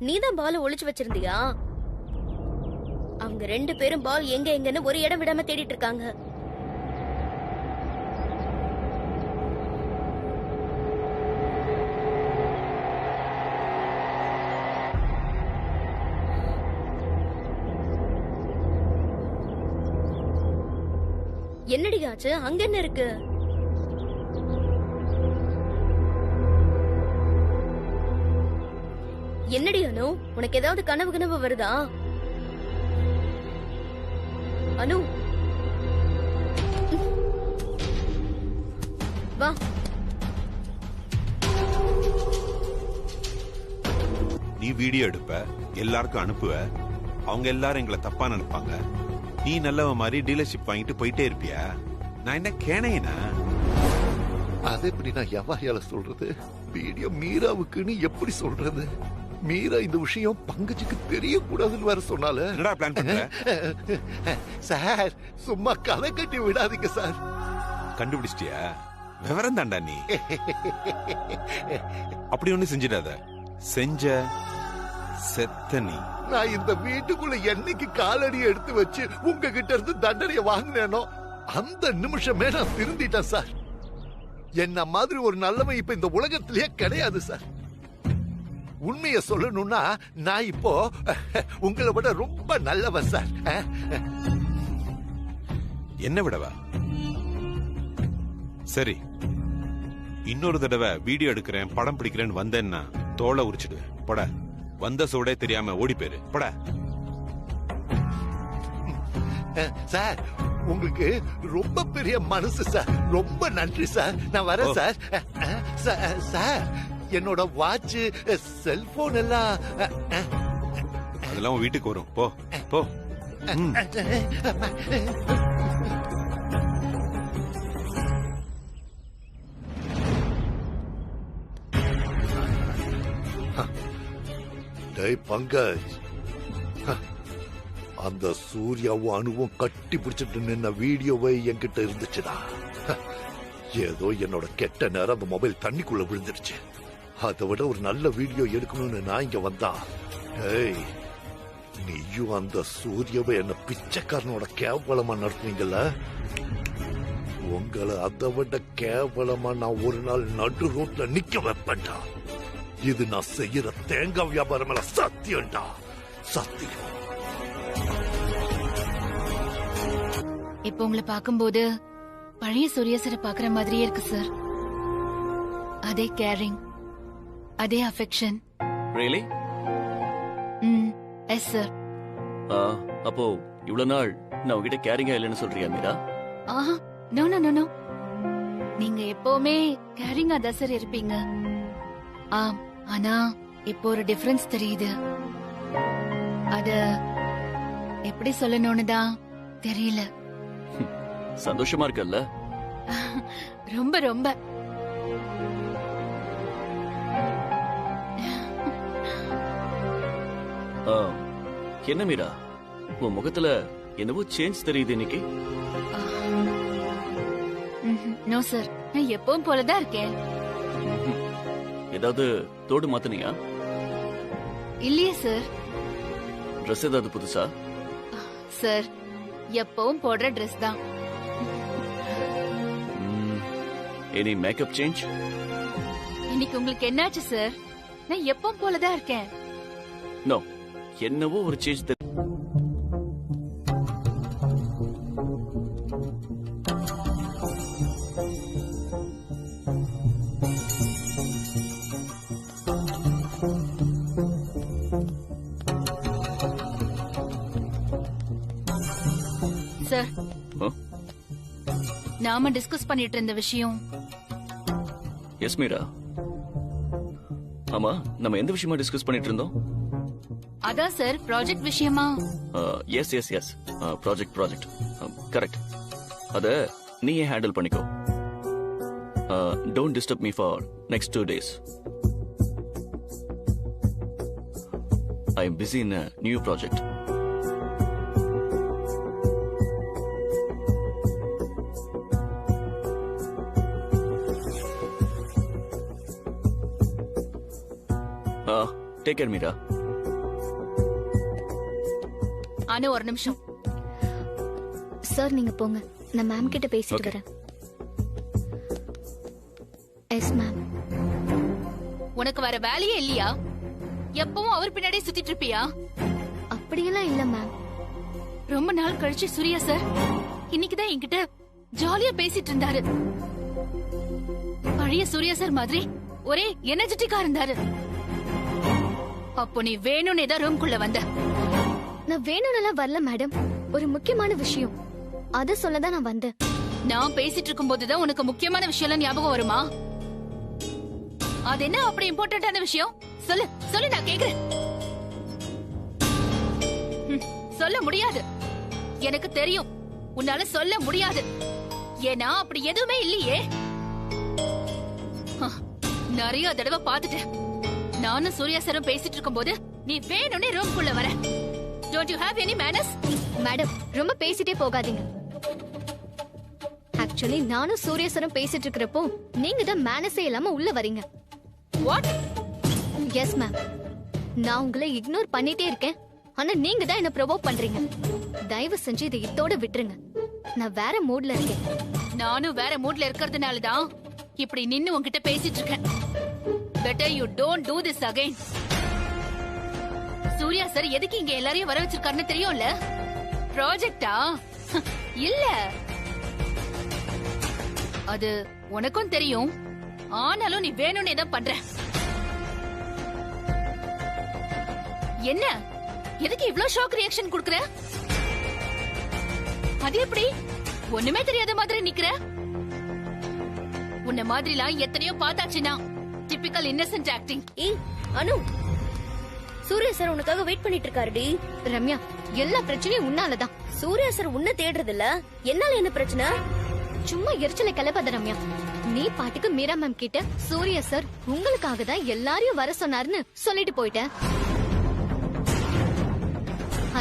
நீதான் பால் ஒளிச்சு வச்சிருந்தியா? அவங்க 2 பேரும் பால் எங்க எங்கன்னு ஒரு இடம் விடாம தேடிட்டு இருக்காங்க. என்னடி ஆச்சு? அங்க என்ன இருக்கு? என்னடி அனு, உனக்கு ஏதாவது கனவு வருதா? அனு வா. நீ வீடியோ எடுப்ப, எல்லாருக்கும் அனுப்புவ, அவங்க எல்லாரும் எங்களை தப்பா நினைப்பாங்க. நீ நல்லவ மாதிரி டீலர்ஷிப் வாங்கிட்டு போயிட்டே இருப்பியா? நான் என்ன கேனேனா? அது எப்படி நான் எவ்வாயால சொல்றது? வீடியோ மீராவுக்குன்னு எப்படி சொல்றது? மீரா இந்த விஷயம் பங்கஜுக்கு தெரியக்கூடாதுன்னு வேற சொன்னால. என்னடா பிளான் பண்ற? சார் சும்மா கதை கட்டி விடாதீங்க சார். கண்டுபிடிச்சிட்டியா? விவரம் தாண்டா நீ. அப்படி ஒண்ணு செஞ்சிடாத. செஞ்ச செத்த நீ. நான் இந்த வீட்டுக்குள்ள என்னைக்கு காலடி எடுத்து வச்சு உங்ககிட்ட இருந்து தண்டனையை வாங்கினேனோ அந்த நிமிஷமே நான் திருந்திட்டேன் சார். என்ன மாதிரி ஒரு நல்லவன் இப்ப இந்த உலகத்திலேயே கிடையாது சார். உண்மையை சொல்லணும்னா நான் இப்போ உங்களை விட ரொம்ப நல்லவன் சார். என்ன விடவா? சரி, இன்னொரு தடவை வீடியோ எடுக்கிறேன், படம் பிடிக்கிறேன்னு வந்தேன்னா தோலை உரிச்சிடு. பட வந்த சோடே தெரியாம ஓடி போயிரு. பட. சார் உங்களுக்கு ரொம்ப பெரிய மனசு சார். ரொம்ப நன்றி சார். நான் வரேன் சார். சார் என்னோட வாட்ச், செல்போன் எல்லாம் அதெல்லாம் வீட்டுக்கு வரும். போ போ. டேய் பங்கஜ், அந்த சூர்யாவும் அணுவும் கட்டி பிடிச்சிட்டு நின்ன வீடியோவை என்கிட்ட இருந்துச்சுடா. ஏதோ என்னோட கெட்ட நேரம் அந்த மொபைல் தண்ணிக்குள்ள விழுந்துருச்சு. அதை விட ஒரு நல்ல வீடியோ எடுக்கணும்னு நான் இங்க வந்தா, ஏய் நீயும் அந்த சூர்யாவை என்ன பிச்சைக்காரனோட கேவலமா நடத்துவீங்கல்ல, உங்களை அதை விட கேவலமா நான் ஒரு நாள் நடு ரோட்ல நிக்க வைப்பேன்டா. இது நான் செய்யற தேங்காய் வியாபாரம் எல்லாம் சத்தியம்டா, சத்தியம். இப்போ உங்களை பார்க்கும்போது பழைய சூர்யா சாரை பாக்குற மாதிரியே இருக்கு சார். அதே கேரிங், அதே அஃபெக்ஷன். ரியலி? Yes sir. அப்போ இவ்வளவு நாள் நான் உங்ககிட்ட கேரிங்கா இல்லைன்னு சொல்றியா மீரா? ஆஹா, நோ நோ நோ நோ. நீங்க எப்பவுமே கேரிங்கா தான் சார் இருப்பீங்க. ஆனா இப்போ ஒரு டிஃபரன்ஸ் தெரியுது. அத எப்படி சொல்லணும்னு தான் தெரியல. சந்தோஷமா இருக்கல்ல? ரொம்ப ரொம்ப. என்ன மீரா, உன் முகத்துல என்னவோ சேஞ்ச் தெரியுது இன்னைக்கு. நோ சார், நான் எப்பவும் போலதான் இருக்கேன். ஏதாவது தோடு மாத்தனியா? இல்லையே சார். ட்ரெஸ் ஏதாவது புதுசா? சார் எப்பவும் போடுற ட்ரெஸ் தான். Any makeup change? இன்னைக்கு உங்களுக்கு என்னாச்சு சார்? நான் எப்பவும் போலதான் இருக்கேன். நோ, என்னவோ ஒரு சேஞ்ச். சார், நாம டிஸ்கஸ் பண்ணிட்டு இருந்த விஷயம். எஸ் மீரா. ஆமா, நம்ம எந்த விஷயமா டிஸ்கஸ் பண்ணிட்டு இருந்தோம்? அதான் சார், ப்ராஜெக்ட் விஷயமா. Yes yes yes, project correct. அத நீயே ஹேண்டில் பண்ணிக்கோ. Don't disturb me for next 2 days. I am busy in a new project. Take care Meera. Anu ஒரு நிமிஷம். சார் நீங்க போங்க, நான் மேம் கிட்ட பேசிட்டு வரேன். Yes ma'am. உனக்கு வர வேலையே இல்லையா? எப்பவும் அவர் பின்னாடியே சுத்திட்டு இருப்பியா? அப்படியெல்லாம் இல்ல மேம். ரொம்ப நாள் கழிச்சு சூர்யா சார் இன்னைக்குதான் என்கிட்ட ஜாலியா பேசிட்டு இருந்தாரு. பழைய சூர்யா சார் மாதிரி ஒரே எனர்ஜெட்டிக்கா இருந்தாரு. அப்போ நீ வேணும்னே தான் ரூம்குள்ள வந்த. நான் வேணும்னு வரல மேடம், ஒரு முக்கியமான விஷயம் அத சொல்லதான் நான் வந்தேன். நான் பேசிட்டு இருக்கும் போதுதான் உனக்கு முக்கியமான விஷயம் ஞாபகம் வருமா? அது என்ன அப்படி இம்பார்ட்டன்டான விஷயம்? சொல்லு சொல்லு, நான் கேக்குறேன். சொல்ல முடியாது, எனக்கு தெரியும். உன்னால சொல்ல முடியாது, ஏன்னா அப்படி எதுவுமே இல்லையே. நிறைய தடவை பாத்துட்டேன். நானும் சூர்யா சாரும் பேசிட்டு இருக்கும் போது நீ வேணும்னே ரூம்குள்ள வர. Don't you have any manners? Madam ரொம்ப பேசிட்டே போகாதீங்க. ஆக்சுவலி நானும் சூர்யா சாரும் பேசிட்டு இருக்கிறப்போ நீங்க தான் மேனஸே இல்லாம உள்ள வரீங்க. What? Yes ma'am. நான் உங்களை இக்னோர் பண்ணிட்டே இருக்கேன், ஆனா நீங்க தான் என்ன ப்ரொவோக் பண்றீங்க. தயவு செஞ்சு இதை இதோட விட்டுருங்க. நான் வேற மூட்ல இருக்கேன். நானும் வேற மூட்ல இருக்கிறதுனால தான் இப்படி நின்னு உன்கிட்ட பேசிட்டு இருக்கேன். Better you don't do this again. Surya sir எதுக்கு இங்க எல்லாரையும் வர வச்சிருக்காருன்னு தெரியும்ல? ப்ராஜெக்டா? இல்ல, அது உனக்கும் தெரியும். ஆனாலும் நீ வேணும்னே தான் பண்ற. என்ன எதுக்கு இவ்ளோ ஷாக் ரியாக்ஷன் குடுக்குற? அது எப்படி ஒண்ணுமே தெரியாத மாதிரி நிக்கிற? உன்ன மாதிரிலாம் எத்தனையோ பார்த்தாச்சுனா. Typical Innocent acting. ஏய் அனு, சூர்யா சார் உனக்காக வெயிட் பண்ணிட்டு இருக்காருடி. ரம்யா, எல்லா பிரச்சனையும் உன்னாலதான். சூர்யா சார் உன்ன தேடுறது இல்ல, என்னால என்ன பிரச்சனை? சும்மா எரிச்சலை கிளப்பாத ரம்யா. நீ பாட்டுக்கு மீரா மேம் கிட்ட சூர்யா சார் உங்களுக்காக தான் எல்லாரையும் வர சொன்னாருன்னு சொல்லிட்டு போயிட்ட.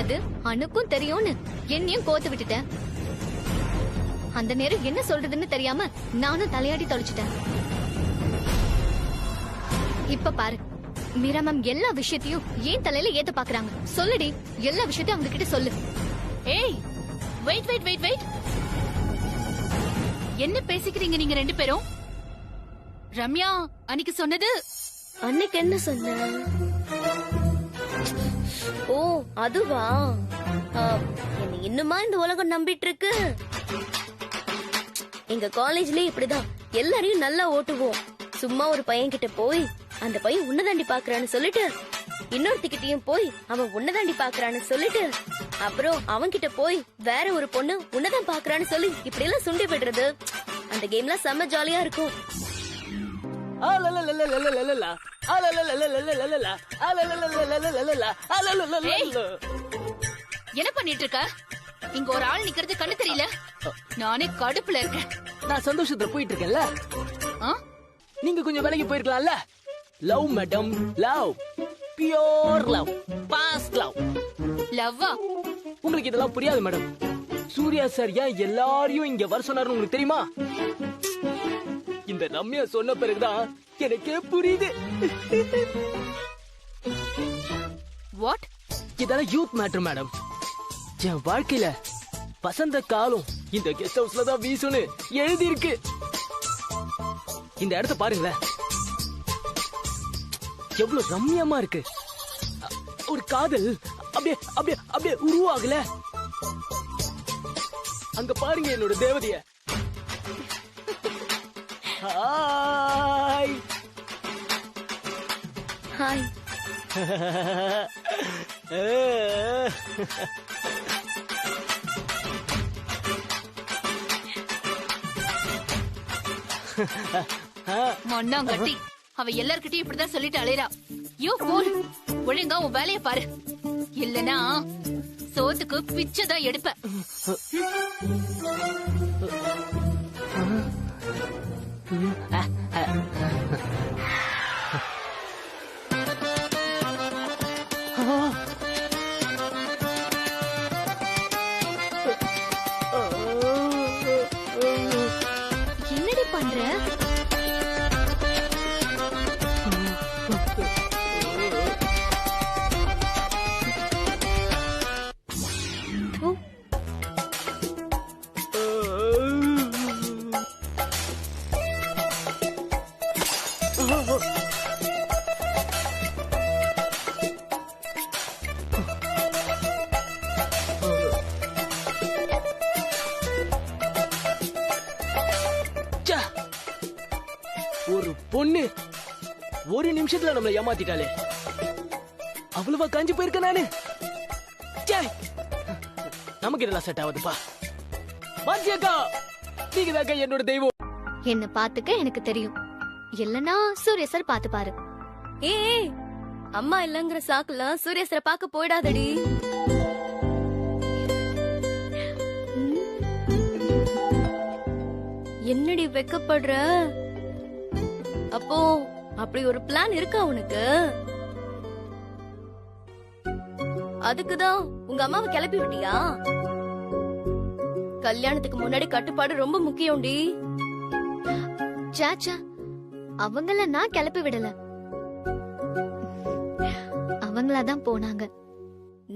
அது அனுக்கும் தெரியும்னு என்னையும் கோத்து விட்டுட்ட. அந்த நேரம் என்ன சொல்றதுன்னு தெரியாம நானும் தலையாடி தொலைச்சிட்டேன். இப்ப பாரு, மீரா மேம் எல்லா விஷயத்தையும் ஏன் தலையில ஏத்த பாக்குறாங்க. சொல்லுடி, எல்லா விஷயத்தையும் அவங்க கிட்ட சொல்லு. ஏய் வெயிட் வெயிட் வெயிட் வெயிட், என்ன பேசிக்கிறீங்க நீங்க ரெண்டு பேரும்? ரம்யா அன்னைக்கு சொன்னது. அன்னைக்கு என்ன சொன்ன? ஓ அதுவா? என்ன இன்னுமா இந்த உலகம் நம்பிட்டு இருக்கு? எங்க காலேஜ்லயே இப்படிதான், எல்லாரையும் நல்லா ஓட்டுவோம். சும்மா ஒரு பையன் கிட்ட போய் அந்த பையன் உன்னதாண்டி பாக்குறான்னு சொல்லிட்டு, இன்னொருத்திக்கிட்டையும் போய் அவன் உன்னதாண்டி பாக்குறான்னு சொல்லிட்டு, அப்புறம் அவன் கிட்ட போய் வேற ஒரு பொண்ணு உன்னதான் பாக்குறான்னு சொல்லி இப்படி எல்லாம் சுண்டி விடுறது. அந்த கேம்லாம் செம்ம ஜாலியா இருக்கும். என்ன பண்ணிட்டு இருக்க? இங்க ஒரு ஆள் நிக்கிறது கண்ணு தெரியல. நானே கடுப்புல இருக்கேன். நான் சந்தோஷத்துல போயிட்டு இருக்கேன்ல, நீங்க கொஞ்சம் விலகி போயிருக்கலாம்ல. Love madam, love, pure love, past love. லவ்வா? உங்களுக்கு இதெல்லாம் புரியாது மேடம். சூர்யா சார் ஏன் எல்லாரையும் இங்க வர சொன்னாருன்னு உங்களுக்கு தெரியுமா? இந்த ரம்யா சொன்ன பிறகுதான் எனக்கே புரியுது. வாட்? இதெல்லாம் யூத் மேட்டர் மேடம். என் வாழ்க்கையில வசந்த காலம் இந்த கெஸ்ட் ஹவுஸ்ல தான் வீசுன்னு எழுதி இருக்கு. இந்த இடத்த பாருங்களேன், எவ்வளவு ரம்யமா இருக்கு. ஒரு காதல் அப்படியே அப்படியே அப்படியே உருவாகல. அங்க பாருங்க என்னோட தேவதைய. Hi hi. மண்ணாங்கட்டி, அவ எல்லார்கிட்டயும் இப்படிதான் சொல்லிட்டு அலையறா. யூ ஃபூல், ஒழுங்கா உன் வேலைய பாரு, இல்லனா சோத்துக்கு பிச்சைதான் எடுப்ப. என்னடி பண்ற? ஒரு பொண்ணு ஒரு நிமிஷத்துல நம்மள ஏமாத்திட்டாளே. அவ்வளவா காஞ்சி போயிருக்க நானு. ச்சே, நமக்கு இதெல்லாம் செட் ஆகுதுப்பா. மாத்தியாக்கா, நீங்க தாக்கா என்னோட தெய்வம். என்ன பாத்துக்க எனக்கு தெரியும். இல்லனா சூர்யா சார் பாத்து பாரு. ஏய், அம்மா இல்லங்கிற சாக்குல சூர்யா சார் பாக்க போயிடாதடி. என்னடி வெக்கப்படுற? அப்போ அப்படி ஒரு பிளான் இருக்கா உனக்கு? அதுக்குதான் உங்க அம்மாவை கிளப்பி விட்டியா? கல்யாணத்துக்கு முன்னாடி கட்டுப்பாடு ரொம்ப முக்கியம்டி. சாச்சா, அவங்கள நான் கிளப்பி விடல, அவங்களாதான் போனாங்க.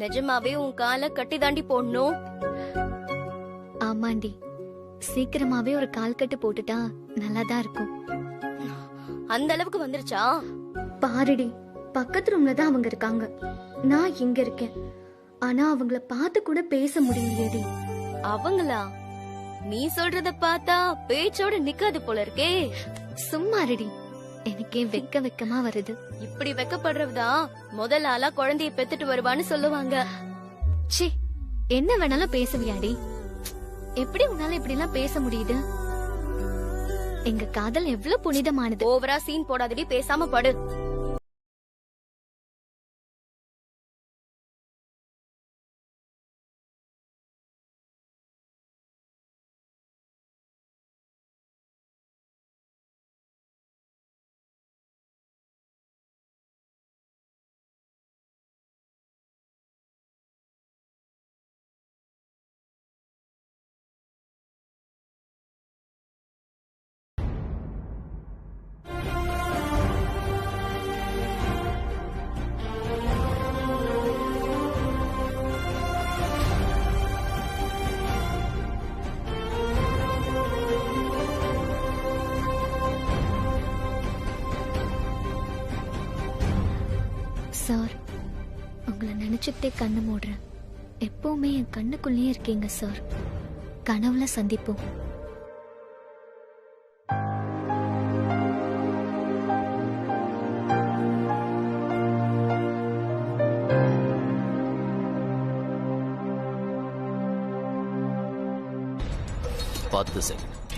நிஜமாவே உன் காலை கட்டி தாண்டி போடணும். ஆமாண்டி, சீக்கிரமாவே ஒரு கால் கட்டு போட்டுட்டா நல்லாதான் இருக்கும். அந்த அளவுக்கு வந்துருச்சா? பாருடி, பக்கத்து ரூம்ல தான் அவங்க இருக்காங்க, நான் இங்க இருக்கேன். ஆனா அவங்கள பார்த்து கூட பேச முடியலையேடி. அவங்களா? நீ சொல்றத பார்த்தா பேச்சோட நிக்காது போல இருக்கே. சும்மா இருடி, எனக்கே வெக்கமா வருது. இப்படி வெக்கப்படுறதுதான் முதல் ஆளா குழந்தைய பெத்துட்டு வருவான்னு சொல்லுவாங்க. சி, என்ன வேணாலும் பேசுவியாடி? எப்படி உன்னால இப்படி எல்லாம் பேச முடியுது? எங்க காதல் எவ்வளவு புனிதமானது. ஓவரா சீன் போடாதடி, பேசாம படு. சார், உங்களை நினைச்சுக்கிட்டே கண்ணு மூடுறேன். எப்பவுமே என் கண்ணுக்குள்ளேயே இருக்கீங்க சார். கனவுல சந்திப்போம். பத்து second,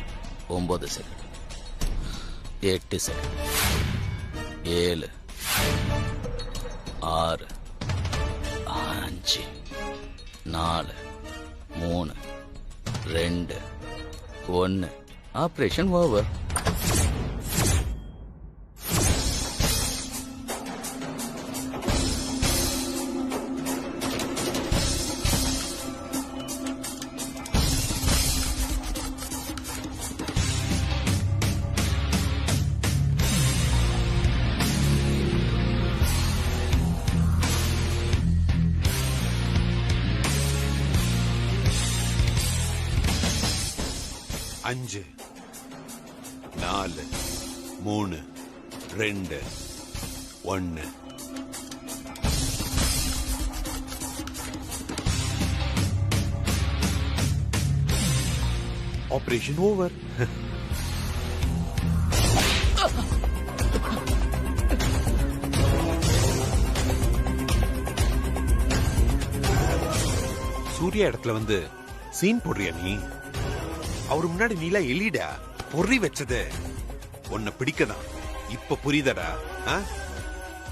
9 second, 8 second, 7, 6, 5, 4, 3, 2, 1. Operation over. அஞ்சு, 4, 3, 2, 1. Operation over. சூர்யா இடத்துல வந்து சீன் போடுறியா நீ? அவரு முன்னாடி நீலா எலிடா பொறி வச்சது உன்னை பிடிக்கதான். இப்ப புரியுதடா?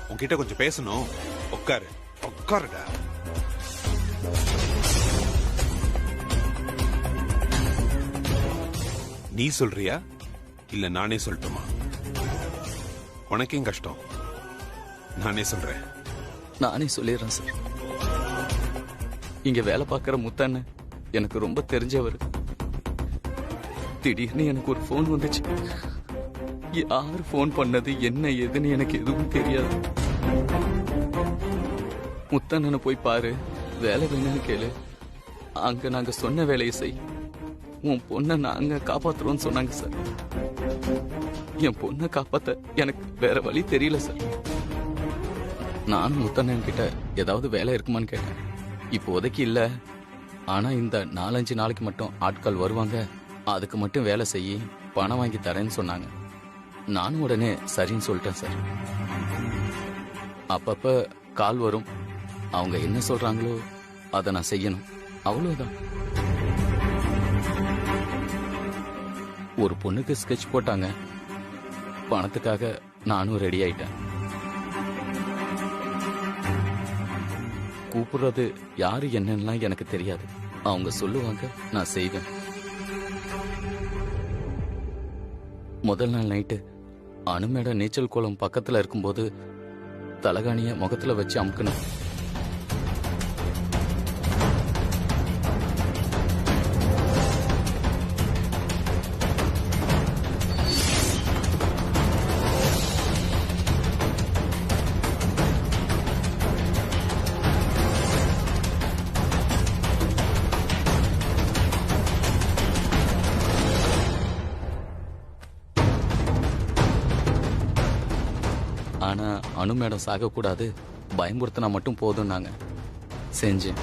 உன்கிட்ட கொஞ்சம் பேசணும். உட்காருடா. நீ சொல்றியா இல்ல நானே சொல்லட்டுமா? உனக்கேம் கஷ்டம்? நானே சொல்றேன். நானே சொல்லிடுறேன் சார். இங்க வேலை பார்க்கற முத்தண்ண எனக்கு ரொம்ப தெரிஞ்சவர். திடீர்னு எனக்கு ஒரு போன் வந்துச்சு. யார் போன் பண்ணது, என்ன ஏதுன்னு எனக்கு எதுவும் தெரியாது. முத்தண்ணனை போய் பாரு, வேலை வேணும்னு கேளு, அங்க நாங்க சொன்ன வேலையை செய், உன் பொண்ணை நாங்க காப்பாத்துறோம்னு சொன்னாங்க சார். என் பொண்ணை காப்பாத்த எனக்கு வேற வழி தெரியல சார். நானும் முத்தண்ணன் கிட்ட ஏதாவது வேலை இருக்குமான்னு கேட்டேன். இப்போதைக்கு இல்ல, ஆனா இந்த 4-5 நாளைக்கு மட்டும் ஆட்கள் வருவாங்க, அதுக்கு மட்டும் வேலை செய்யி பணம் வாங்கி தரேன்னு சொன்னாங்க. நானும் உடனே சரின்னு சொல்லிட்டேன் சார். அப்பப்ப கால் வரும், அவங்க என்ன சொல்றாங்களோ அதை நான் செய்யணும், அவ்வளவுதான். ஒரு பொண்ணுக்கு ஸ்கெட்ச் போட்டாங்க, பணத்துக்காக நானும் ரெடி ஆயிட்டேன். கூப்பிடுறது யாரு என்னன்னா எனக்கு தெரியாது, அவங்க சொல்லுவாங்க, நான் செய்வேன். முதல் நாள் நைட்டு அனுமேட நீச்சல் குளம் பக்கத்துல இருக்கும்போது தலகாணிய முகத்துல வச்சு அமுக்கணும். ஆனா அனு மேடம் சாகக்கூடாது, பயமுறுத்தினா மட்டும் போதும் நாங்க செஞ்சேன்.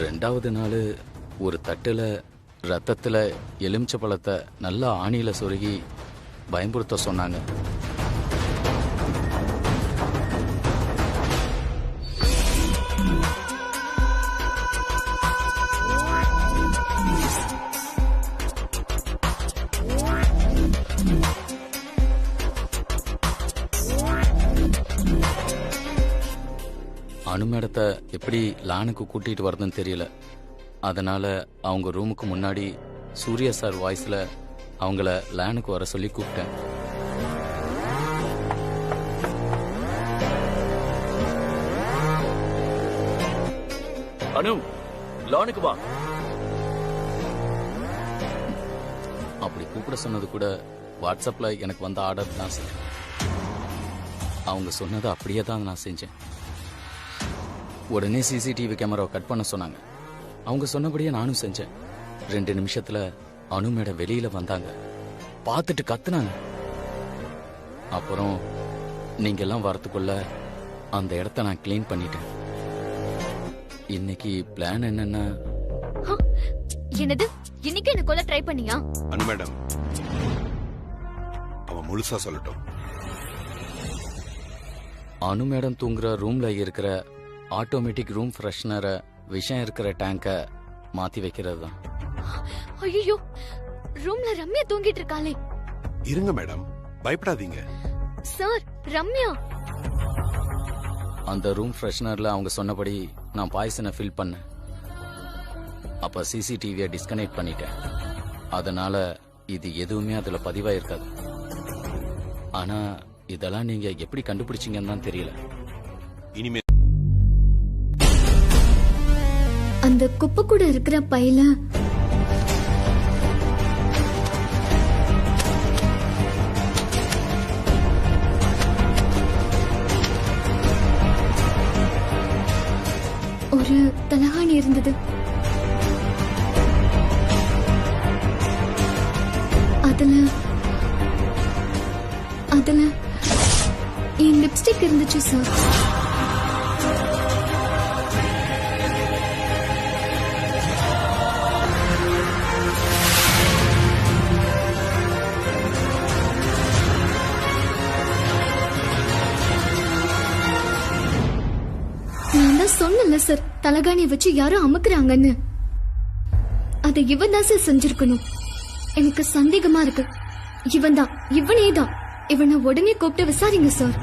2வது நாள் ஒரு தட்டுல ரத்தத்துல எலுமிச்சை பழத்தை நல்லா ஆணியில சொருகி பயமுறுத்த சொன்னாங்க. அனுமேடத்தை எப்படி லானுக்கு கூட்டிட்டு வரதுன்னு தெரியல. அதனால அவங்க ரூமுக்கு முன்னாடி சூர்யா சார் வாய்ஸ்ல அவங்கள லேனுக்கு வர சொல்லி கூப்பிட்டேன். அனு, லானுக்கு வா. அப்படி கூப்பிட சொன்னது கூட வாட்ஸ்அப்ல எனக்கு வந்த ஆர்டர் தான் சார். அவங்க சொன்னதை அப்படியே தான் நான் செஞ்சேன். உடனே சிசிடிவி கேமராவை கட் பண்ண சொன்னாங்க. அவங்க சொன்னபடியே நானும் செஞ்சேன். 2 நிமிஷத்துல அனுமேட வெளியில வந்தாங்க, பார்த்துட்டு கத்துனாங்க. அப்புறம் நீங்க எல்லாம் வரத்துக்குள்ள அந்த இடத்த நான் கிளீன் பண்ணிட்டேன். இன்னைக்கு பிளான் என்னன்னா, என்னது இன்னைக்கு என்ன கொல்ல ட்ரை பண்ணியா? அனு மேடம், அவன் முழுசா சொல்லட்டும். அனு மேடம் தூங்குற ரூம்ல இருக்கிற ஆட்டோமேட்டிக் ரூம் ஃப்ரெஷ்னரை விஷம் இருக்கிற டேங்க மாத்தி வைக்கிறது தான். ஐயோ, ரூம்ல ரம்யா தூங்கிட்டு இருக்காளே. இருங்க மேடம், பயப்படாதீங்க. சார், ரம்யா. அந்த ரூம் ஃப்ரெஷ்னர்ல அவங்க சொன்னபடி நான் பாய்சனை ஃபில் பண்ணேன். அப்ப சிசிடிவியை டிஸ்கனெக்ட் பண்ணிட்டேன். அதனால இது எதுவுமே அதுல பதிவாயிருக்காது. ஆனா இதெல்லாம் நீங்க எப்படி கண்டுபிடிச்சீங்கன்னு தான் தெரியல. இனிமே அந்த குப்பை கூட இருக்கிற பையில ஒரு தலகாணி இருந்தது. அதுல என் லிப்ஸ்டிக் இருந்துச்சு சார். நான் தான் சொன்னல சார், தலகாணியை வச்சு யாரும் அமுக்குறாங்கன்னு. அதை இவன் தான் சார் செஞ்சிருக்கணும். எனக்கு சந்தேகமா இருக்கு. இவனேதான். இவனை உடனே கூப்பிட்டு விசாரிங்க சார்.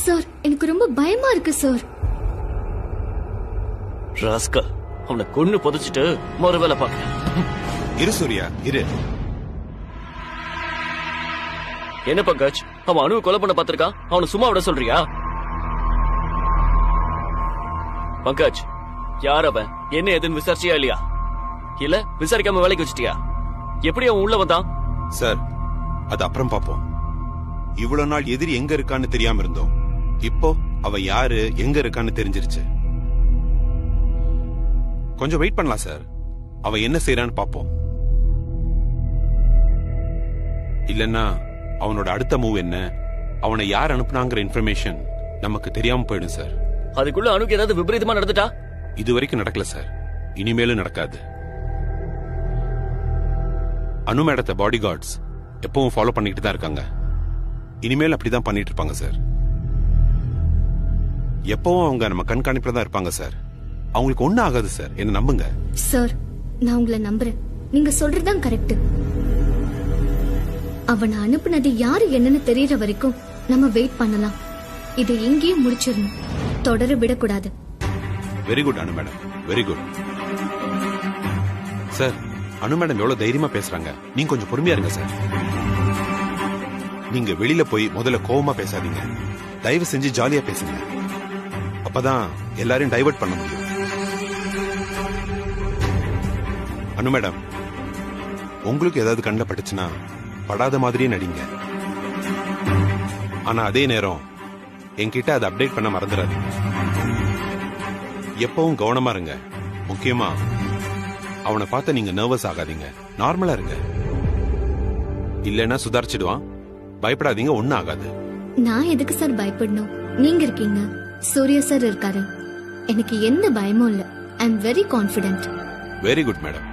சார், எனக்கு ரொம்ப பயமா இருக்கு சார். ராஸ்கல், அவனை கொன்னு புதைச்சிட்டு மறு வேலை பார்க்க. இரு சூர்யா, இரு. என்ன பங்கஜ், அவன் அணுவை கொலை பண்ண பார்த்திருக்கான், அவனை சும்மா விட சொல்றியா? பங்கஜ், யார் அவன், என்ன ஏதுன்னு விசாரிச்சியா இல்லையா? இல்ல விசாரிக்காம வேலைக்கு வச்சிட்டியா? எப்படி அவன் உள்ள வந்தான்? சார், அது அப்புறம் பாப்போம். இவ்வளவு நாள் எதிரி எங்க இருக்கான்னு தெரியாம இருந்தோம். இப்போ அவ யாரு, எங்க இருக்கான்னு தெரிஞ்சிருச்சு. கொஞ்சம் வெயிட் பண்ணலாம் சார். அவன் என்ன செய்யறான்னு பாப்போம். இல்லன்னா அவனோட அடுத்த மூவ் என்ன, அவனை யார் அனுப்புனாங்கிற இன்ஃபர்மேஷன் நமக்கு தெரியாம போயிடும் சார். அதுக்குள்ள அணுக்கு ஏதாவது விபரீதமா நடந்துட்டா? இது வரைக்கும் நடக்கல சார். இனிமேலும் நடக்காது. அனு மேடத்தை பாடி கார்ட்ஸ் எப்பவும் ஃபாலோ பண்ணிட்டு தான் இருக்காங்க. இனிமேல் அப்படிதான் பண்ணிட்டு இருப்பாங்க சார். எப்பவும் அவங்க நம்ம கண்காணிப்புல தான் இருப்பாங்க சார். அவங்களுக்கு ஒண்ணும் ஆகாது சார், என்ன நம்புங்க சார். நான் உங்களை நம்புறேன். நீங்க சொல்றதுதான் கரெக்ட். அவனை அனுப்புனது யாரு என்னன்னு தெரியற வரைக்கும் நம்ம வெயிட் பண்ணலாம். இதை எங்கேயே முடிச்சிடணும், தொடர விடக்கூடாது. வெரி குட் அனு மேடம், வெரி குட் சார். அனு மேடம் எவ்வளவு தைரியமா பேசுறாங்க. நீங்க கொஞ்சம் பொறுமையா இருங்க சார். நீங்க வெளியில போய் முதல்ல கோவமா பேசாதீங்க. தயவு செஞ்சு ஜாலியா பேசுங்க. அப்பதான் எல்லாரையும் டைவர்ட் பண்ண முடியும். அனு மேடம், உங்களுக்கு ஏதாவது கண்ணில் பட்டுச்சுன்னா படாத மாதிரியே நடிங்க. ஆனா அதே நேரம் என்கிட்ட அதை அப்டேட் பண்ண மறந்துடாதீங்க. எப்பவும் கவனமா இருங்க. முக்கியமா அவனை பார்த்து நீங்க நர்வஸ் ஆகாதீங்க. நார்மலா இருங்க. இல்லைன்னா சுதாரிச்சிடுவான். பயப்படாதீங்க, ஒன்னும் ஆகாது. நான் எதுக்கு சார் பயப்படணும்? நீங்க இருக்கீங்க, சூர்யா சார் இருக்காரு. எனக்கு எந்த பயமும் இல்ல. I am very confident. Very good madam.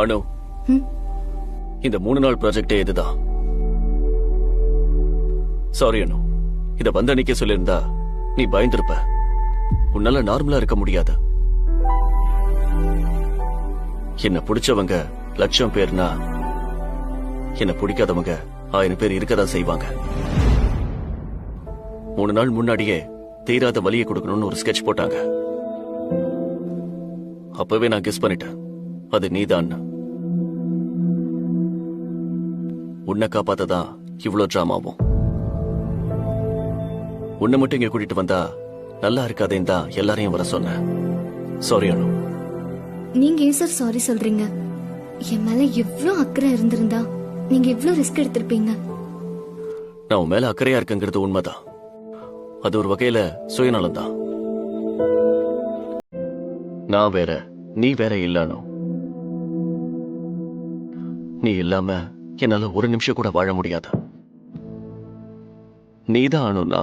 Anu, இந்த 3 நாள் ப்ராஜெக்டே இதுதான். சாரி அனு, இத வந்த அன்னைக்கே சொல்லியிருந்தா நீ பயந்திருப்ப. உன்னால நார்மலா இருக்க முடியாது. என்ன பிடிச்சவங்க 1,00,000 பேர்னா என்ன பிடிக்காதவங்க 1000 பேர் இருக்கதான் செய்வாங்க. 3 நாள் முன்னாடியே தீராத வலியை கொடுக்கணும்னு ஒரு ஸ்கெட்ச் போட்டாங்க. அப்பவே நான் கெஸ் பண்ணிட்டேன், அது நீதான். உன்னை காப்பாத்ததான் இவ்வளவு டிராமாவும். உன்னை மட்டும் இங்க கூட்டிட்டு வந்தா நல்லா இருக்காதேன்னு தான் எல்லாரையும் வர சொன்னேன். சாரி அனு. நீங்க ஏன் சார் சாரி சொல்றீங்க? என் மேல எவ்வளவு அக்கறை இருந்திருந்தா நீங்க இவ்வளவு ரிஸ்க் எடுத்திருப்பீங்க. நான் உன் மேல அக்கறையா இருக்குங்கிறது உண்மைதான். அது ஒரு வகையில சுயநலம் தான். நான் வேற, நீ வேற இல்லனோ. நீ இல்லாம என்னால ஒரு நிமிஷம் கூட வாழ முடியாது. நீதான் அனுனா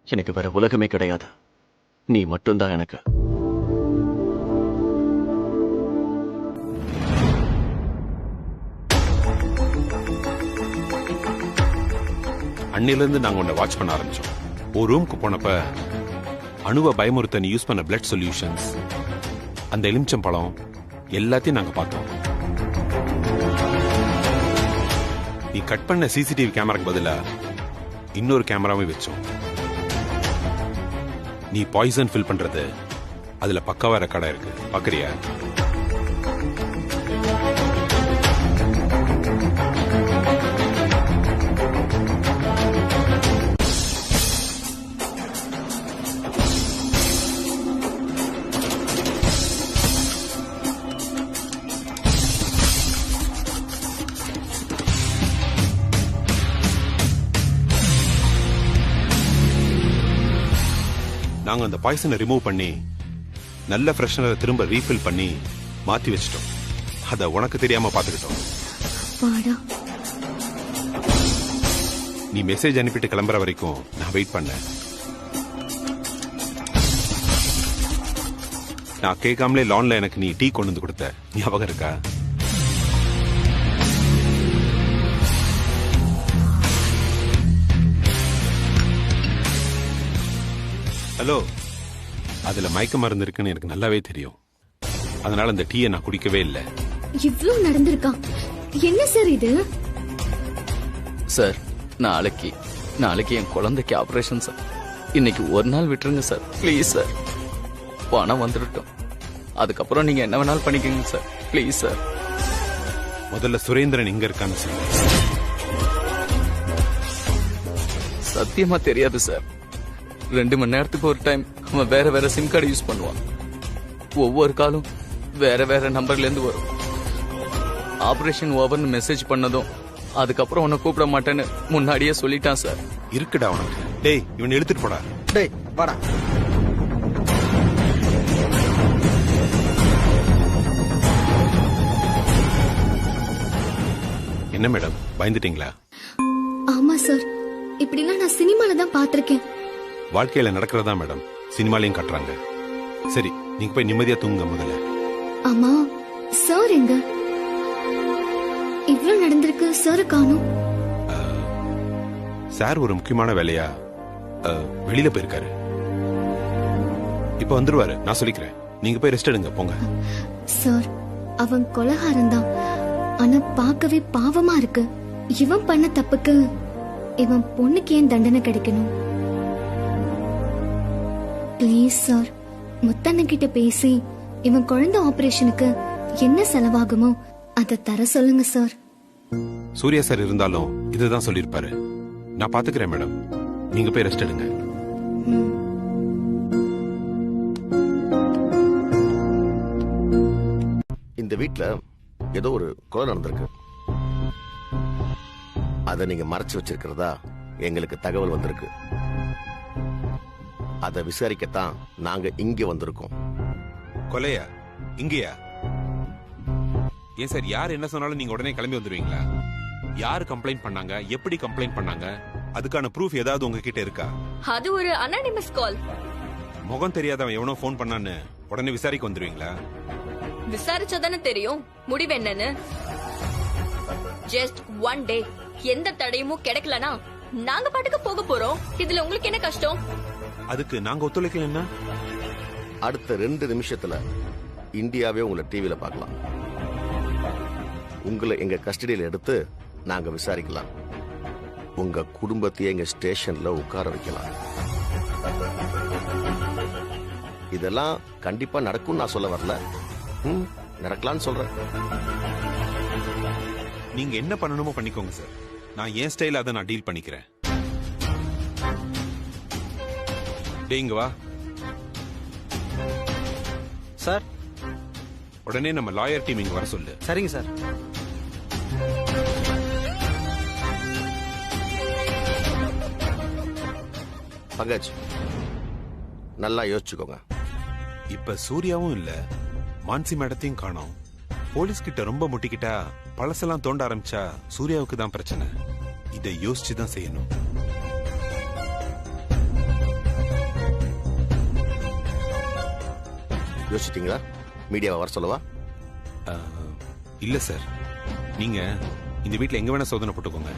எனக்கு வேற உலகமே கிடையாது. நீ மட்டும்தான் எனக்கு. அன்னிலிருந்து நாங்க உன்னை வாட்ச் பண்ண ஆரம்பிச்சோம். ஒரு ரூமுக்கு போனப்ப அணுவை பயமுறுத்த நீ யூஸ் பண்ண பிளட் சொல்யூஷன்ஸ், அந்த எலுமிச்சம் பழம் எல்லாத்தையும் நாங்க பார்த்தோம். நீ கட் பண்ண சிசிடிவி கேமராக்கு பதிலா இன்னொரு கேமராவை வச்சோம். நீ பாய்சன் ஃபில் பண்றது அதுல பக்காவா ரெக்கார்டா இருக்கு. பாக்குறியா? நாங்க அந்த பாய்சனை ரிமூவ் பண்ணி நல்ல ஃப்ரெஷ்னரை திரும்ப ரீஃபில் பண்ணி மாத்தி வச்சிட்டோம். அத உனக்கு தெரியாம பாத்துக்கிட்டோம். நீ மெசேஜ் அனுப்பிட்டு கிளம்புற வரைக்கும் நான் வெயிட் பண்ணேன். நான் கேட்காமலே லான்ல எனக்கு நீ டீ கொண்டு வந்து கொடுத்த ஞாபகம் இருக்கா? ஹலோ, அதுல மயக்க மருந்து இருக்குன்னு எனக்கு நல்லாவே தெரியும். அதனால அந்த டீயை நான் குடிக்கவே இல்லை. இவ்வளவு நடந்திருக்கா? என்ன சார் இது? சார், நாளைக்கு என் குழந்தைக்கு ஆபரேஷன் சார். இன்னைக்கு ஒரு நாள் விட்டுருங்க சார், ப்ளீஸ் சார். பணம் வந்துடட்டும், அதுக்கப்புறம் நீங்க என்ன வேணாலும் பண்ணிக்கங்க சார், ப்ளீஸ் சார். முதல்ல சுரேந்திரன் எங்க இருக்கான்னு சார்? சத்தியமா தெரியாது சார். 2 மணி நேரத்துக்கு ஒரு டைம் அவன் வேற வேற சிம் கார்டு யூஸ் பண்ணுவான். ஒவ்வொரு காலும் வேற வேற நம்பர்ல இருந்து வரும். ஆபரேஷன் ஓவர்னு மெசேஜ் பண்ணதும் அதுக்கப்புறம் உன்னை கூப்பிட மாட்டேன்னு முன்னாடியே சொல்லிட்டான் சார். இருக்குடா உனக்கு. டேய், இவன் எடுத்துட்டு போடா. டேய் வாடா. என்ன மேடம், பயந்துட்டீங்களா? ஆமா சார், இப்படிலாம் நான் சினிமால தான் பாத்திருக்கேன். வாழ்க்கையில நடக்கிறதா மேடம் சினிமாலையும் கட்டுறாங்க. சரி நீங்க போய் நிம்மதியா தூங்குங்க முதல்ல. ஆமா சார் எங்க? இவ்ளோ நடந்திருக்கு, சார் காணோம். சார் ஒரு முக்கியமான வேலையா வெளியில போயிருக்காரு. இப்ப வந்துருவாரு, நான் சொல்லிக்கிறேன். நீங்க போய் ரெஸ்ட் எடுங்க, போங்க. சார் அவன் கொலைகாரன் தான், ஆனா பார்க்கவே பாவமா இருக்கு. இவன் பண்ண தப்புக்கு இவன் பொண்ணுக்கு ஏன் தண்டனை கிடைக்கணும்? பிளீஸ் சார், முத்தண்ணன் கிட்ட பேசி இவன் குழந்தை ஆபரேஷனுக்கு என்ன செலவாகுமோ அதை தர சொல்லுங்க சார். சூர்யா சார் இருந்தாலும் இதுதான் சொல்லிருப்பாரு. நான் பாத்துக்கிறேன் மேடம், நீங்க போய் ரெஸ்ட் எடுங்க. இந்த வீட்ல ஏதோ ஒரு கொலை நடந்திருக்கு. அதை நீங்க மறைச்சு வச்சிருக்கிறதா எங்களுக்கு தகவல் வந்திருக்கு. அதை விசாரிக்கத்தான் நாங்க இங்க வந்திருக்கோம். கொலையா? இங்கயா? ஏன் சார், யார் என்ன சொன்னாலும் நீங்க உடனே கிளம்பி வந்துருவீங்களா? யாரு கம்ப்ளைண்ட் பண்ணாங்க, எப்படி கம்ப்ளைண்ட் பண்ணாங்க, அதுக்கான ப்ரூஃப் ஏதாவது உங்ககிட்ட இருக்கா? அது ஒரு அனானிமஸ் கால். முகம் தெரியாதவன் எவனோ போன் பண்ணான்னு உடனே விசாரிக்க வந்துருவீங்களா? விசாரிச்சாதானே தெரியும் முடிவு என்னன்னு. ஜஸ்ட் ஒன் டே, எந்த தடையும் கிடைக்கலனா நாங்க பாட்டுக்கு போக போறோம். இதுல உங்களுக்கு என்ன கஷ்டம்? அதுக்கு நாங்க ஒத்துழைக்கலன்னா அடுத்த 2 நிமிஷத்துல இந்தியாவே உங்களை டிவில பார்க்கலாம். உங்களை எங்க கஸ்டடியில எடுத்து நாங்க விசாரிக்கலாம். உங்க குடும்பத்தையே எங்க ஸ்டேஷன்ல உட்கார வைக்கலாம். இதெல்லாம் கண்டிப்பா நடக்கும் நான் சொல்ல வரல, நடக்கலாம்னு சொல்றேன். நீங்க என்ன பண்ணணுமோ பண்ணிக்கோங்க சார். நான் என் ஸ்டைல அதை நான் டீல் பண்ணிக்கிறேன். டேங்க வா சார். உடனே நம்ம லாயர் டீம் இங்க வர சொல்லு. சரிங்க சார். பங்கஜ், நல்லா யோசிச்சுக்கோங்க. இப்ப சூர்யாவும் இல்ல, மான்சி மேடத்தையும் காணோம். போலீஸ் கிட்ட ரொம்ப முட்டிக்கிட்டா பழசெல்லாம் தோண்ட ஆரம்பிச்சா சூர்யாவுக்கு தான் பிரச்சனை. இதை யோசிச்சுதான் செய்யணும். யோசிச்சிட்டீங்களா? மீடியாவை வர சொல்லவா? இல்ல சார், நீங்க இந்த வீட்டுல எங்க வேணா சோதனை போட்டுக்கோங்க.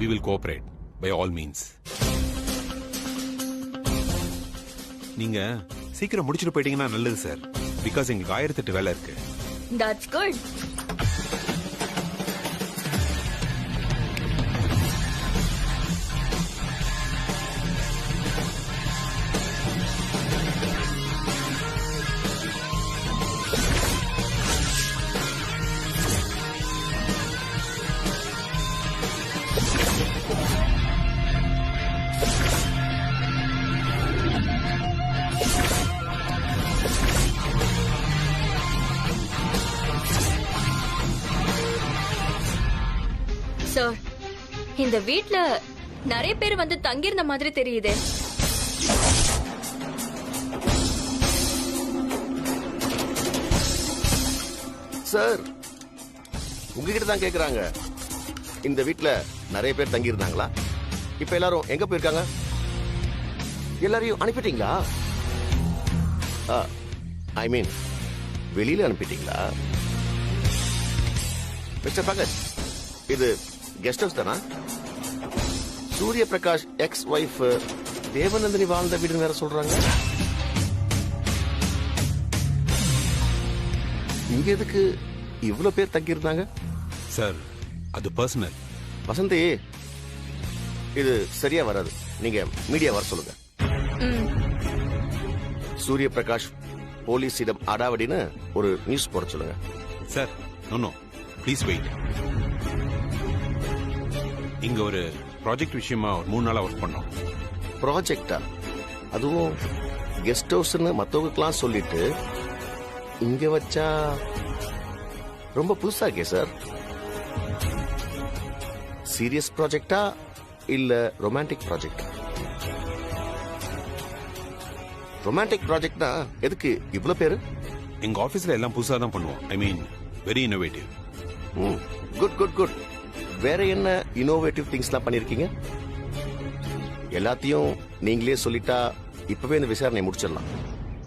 We will cooperate by all means. நீங்க சீக்கிரம் முடிச்சுட்டு போயிட்டீங்கன்னா நல்லது சார். பிகாஸ் எங்களுக்கு 1008 வேலை இருக்கு. That's good. சார், இந்த வீட்ல நிறைய பேர் வந்து தங்கியிருந்த மாதிரி தெரியுதே. சார், உங்ககிட்ட தான் கேக்குறாங்க. இந்த வீட்ல நிறைய பேர் தங்கி இருந்தாங்களா? இப்ப எல்லாரும் எங்க போயிருக்காங்க? எல்லாரையும் அனுப்பிட்டீங்களா? ஐ மீன் வெளியில அனுப்பிட்டீங்களா? மிஸ்டர் பங்கஜ், இது கெஸ்ட் ஹவுஸ் தானா? சூரிய பிரகாஷ் எக்ஸ் வைஃப் தேவநந்தினி வாழ்ந்த வீடுன்னு வேற சொல்றாங்க. இங்க எதுக்கு இவ்வளவு பேர் தங்கி இருந்தாங்க? சார், அது பர்சனல். வசந்தி, இது சரியா வராது. நீங்க மீடியா வர சொல்லுங்க. சூரிய பிரகாஷ் போலீஸிடம் அடாவடின்னு ஒரு நியூஸ் போட சொல்லுங்க. Sir, no please wait. இங்க ஒரு ப்ராஜெக்ட் விஷயமா ஒரு 3 நாளா ஒர்க் பண்ணோம். ப்ராஜெக்டா? அதுவும் கெஸ்ட் ஹவுஸ்னு மத்தவங்களுக்கெல்லாம் சொல்லிட்டு இங்க வச்சா ரொம்ப புதுசா இருக்கே சார். சீரியஸ் ப்ராஜெக்டா இல்ல ரொமான்டிக் ப்ராஜெக்ட்? ரொமான்டிக் ப்ராஜெக்ட்னா எதுக்கு இவ்வளவு பேரு? எங்க ஆபீஸ்ல எல்லாம் புதுசா தான் பண்ணுவோம். I mean very innovative. Good good good. வேற என்ன இன்னோவேட்டிவ் திங்ஸ்லாம் பண்ணிருக்கீங்க? எல்லாத்தையும் நீங்களே சொல்லிட்டா இப்பவே இந்த விசாரணை முடிச்சிடலாம்.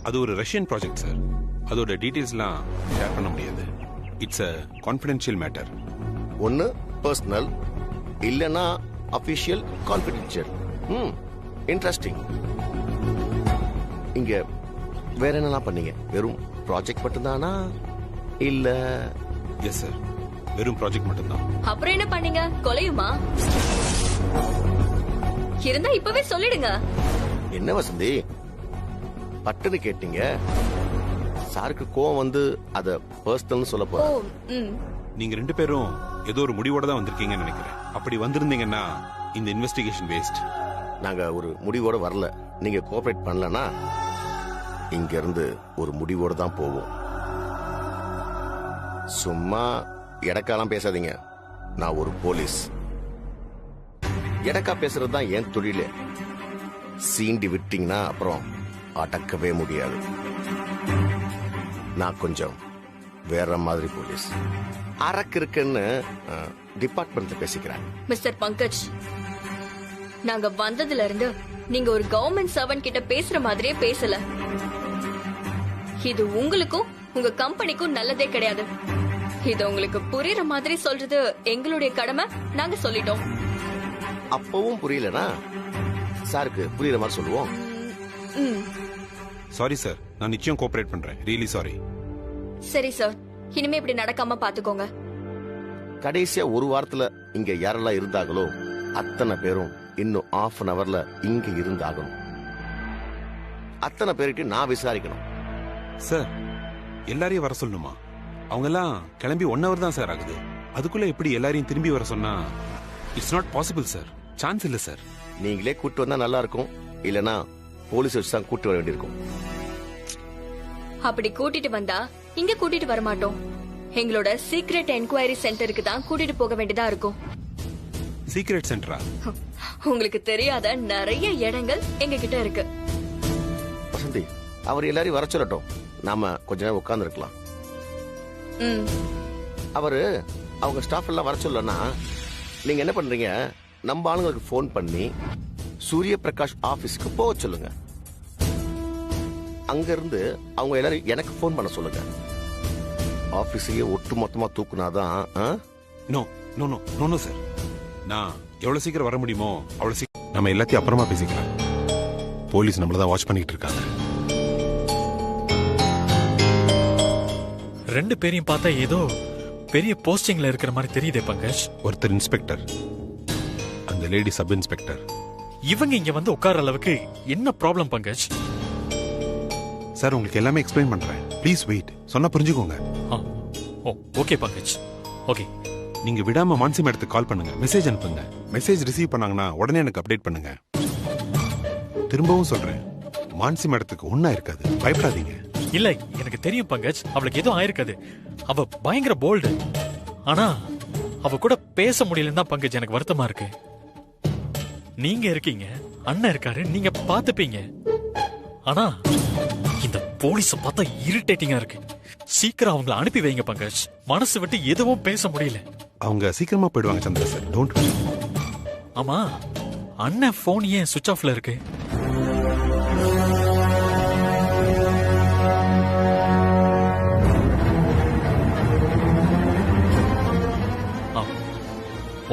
அது ஒரு ரஷ்யன் ப்ராஜெக்ட் சார். அதோட டீடைல்ஸ்லாம் ஷேர் பண்ண முடியாது. It's a confidential matter. ஒன்னு பர்சனல், இல்லனா அபிஷியல் கான்ஃபிடென்ஷியல். இன்ட்ரெஸ்டிங். இங்க வேற என்னலாம் பண்ணீங்க? வெறும் ப்ராஜெக்ட் மட்டும்தானா இல்ல? எஸ் சார், வெறும் ப்ராஜெக்ட் மட்டும்தான். அப்புறம் என்ன பண்ணீங்க? கொலையுமா இருந்தா இப்பவே சொல்லிடுங்க. என்ன வசந்தி பட்டுன்னு கேட்டீங்க? சாருக்கு கோவம் வந்து அத பர்சனல்னு சொல்ல போறேன். நீங்க 2 பேரும் ஏதோ ஒரு முடிவோட தான் வந்திருக்கீங்கன்னு நினைக்கிறேன். அப்படி வந்திருந்தீங்கன்னா இந்த இன்வெஸ்டிகேஷன் வேஸ்ட். நாங்க ஒரு முடிவோட வரல. நீங்க கோஆபரேட் பண்ணலனா இங்க இருந்து ஒரு முடிவோட தான் போவோம். சும்மா எடக்காலாம் பேசாதீங்க. நான் ஒரு போலீஸ். எடக்கா பேசுறது தான் என் தொழிலே. சீண்டி விட்டீங்கன்னா அப்புறம் அடக்கவே முடியாது. நான் கொஞ்சம் வேற மாதிரி போலீஸ். அரக்கு இருக்குன்னு டிபார்ட்மெண்ட்ல பேசிக்கிறேன். மிஸ்டர் பங்கஜ், நாங்க வந்ததுல இருந்து நீங்க ஒரு கவர்மெண்ட் சர்வன்ட் கிட்ட பேசுற மாதிரியே பேசல. இது உங்களுக்கும் உங்க கம்பெனிக்கும் நல்லதே கிடையாது. இது உங்களுக்கு புரியுற மாதிரி சொல்றது எங்களுடைய கடமை. நாங்க சொல்லிட்டோம். அப்பவும் புரியலனா சாருக்கு புரியுற மாதிரி சொல்லுவோம். சாரி சார், நான் நிச்சயம் கோஆபரேட் பண்றேன். Really sorry. சரி சார், இனிமே இப்படி நடக்காம பாத்துக்கோங்க. கடைசியா ஒரு வாரத்துல இங்க யாரெல்லாம் இருந்தாங்களோ அத்தனை பேரும் இன்னும் ½ an hourல இங்க இருந்தாகணும். அத்தனை பேருக்கு நான் விசாரிக்கணும். சார், எல்லாரையும் வர சொல்லணுமா? அவங்க எல்லாம் கிளம்பி 1 hour தான் சார் ஆகுது. அதுக்குள்ள எப்படி எல்லாரையும் திரும்பி வர சொன்னா it's not possible sir. Chance இல்ல சார். நீங்களே கூட்டு வந்தா நல்லா இருக்கும். இல்லனா போலீஸ் வச்சு தான் கூட்டு வர வேண்டியிருக்கும். அப்படி கூட்டிட்டு வந்தா இங்க கூட்டிட்டு வர மாட்டோம். எங்களோட சீக்ரெட் என்கொயரி சென்டருக்கு தான் கூட்டிட்டு போக வேண்டியதா இருக்கும். சீக்ரெட் சென்டரா? உங்களுக்கு தெரியாத நிறைய இடங்கள் எங்க கிட்ட இருக்கு. வசந்தி, அவர் எல்லாரையும் வர சொல்லட்டும். நாம கொஞ்ச நேரம் உட்கார்ந்து இருக்கலாம். அவரு அவங்க ஸ்டாஃப் எல்லாம் வர சொல்லனா நீங்க என்ன பண்றீங்க? நம்ம ஆளுங்களுக்கு போன் பண்ணி சூரிய பிரகாஷ் ஆபீஸ்க்கு போக சொல்லுங்க. அங்க இருந்து அவங்க எல்லாரும் எனக்கு போன் பண்ண சொல்லுங்க. ஆபீஸையே ஒட்டு மொத்தமா தூக்குனாதான். No no no no no sir. நான் எவ்வளவு சீக்கிரம் வர முடியுமோ அவ்வளவு சீக்கிரம். நம்ம எல்லாத்தையும் அப்புறமா பேசிக்கலாம். போலீஸ் நம்மள தான் வாட்ச் பண்ணிட்டு இருக்காங்க. 2 பேரையும் பார்த்தா ஏதோ பெரிய போஸ்டிங்ல இருக்கிற மாதிரி தெரியுதே பங்கஜ். ஒருத்தர் இன்ஸ்பெக்டர், அந்த லேடி சப் இன்ஸ்பெக்டர். இவங்க இங்க வந்து உட்கார அளவுக்கு என்ன ப்ராப்ளம் பங்கஜ்? சார், உங்களுக்கு எல்லாமே எக்ஸ்பிளைன் பண்றேன். Please wait. சொன்னா புரிஞ்சுக்கோங்க. Okay Pankaj, okay. நீங்க விடாம மான்சி மேடத்துக்கு கால் பண்ணுங்க, மெசேஜ் அனுப்புங்க. மெசேஜ் ரிசீவ் பண்ணாங்கன்னா உடனே எனக்கு அப்டேட் பண்ணுங்க. திரும்பவும் சொல்றேன், மான்சி மேடத்துக்கு ஒண்ணா இருக்காது, பயப்படாதீங்க. இல்ல, எனக்கு தெரியும் பங்கஜ், அவளுக்கு எதுவும் ஆயிருக்காது. அவ பயங்கர போல்டு. ஆனா அவ கூட பேச முடியலன்னு தான் பங்கஜ் எனக்கு வருத்தமா இருக்கு. நீங்க இருக்கீங்க, அண்ணன் இருக்காரு, நீங்க பாத்துப்பீங்க. ஆனா இந்த போலீஸ பார்த்தா இரிட்டேட்டிங்கா இருக்கு. சீக்கிரம் அவங்கள அனுப்பி வைங்க பங்கஜ். மனசு விட்டு எதுவும் பேச முடியல. அவங்க சீக்கிரமா போயிடுவாங்க சந்திர சார். Don't worry. ஆமா, அண்ணன் போன் ஏன் சுவிட்ச் ஆஃப்ல இருக்கு?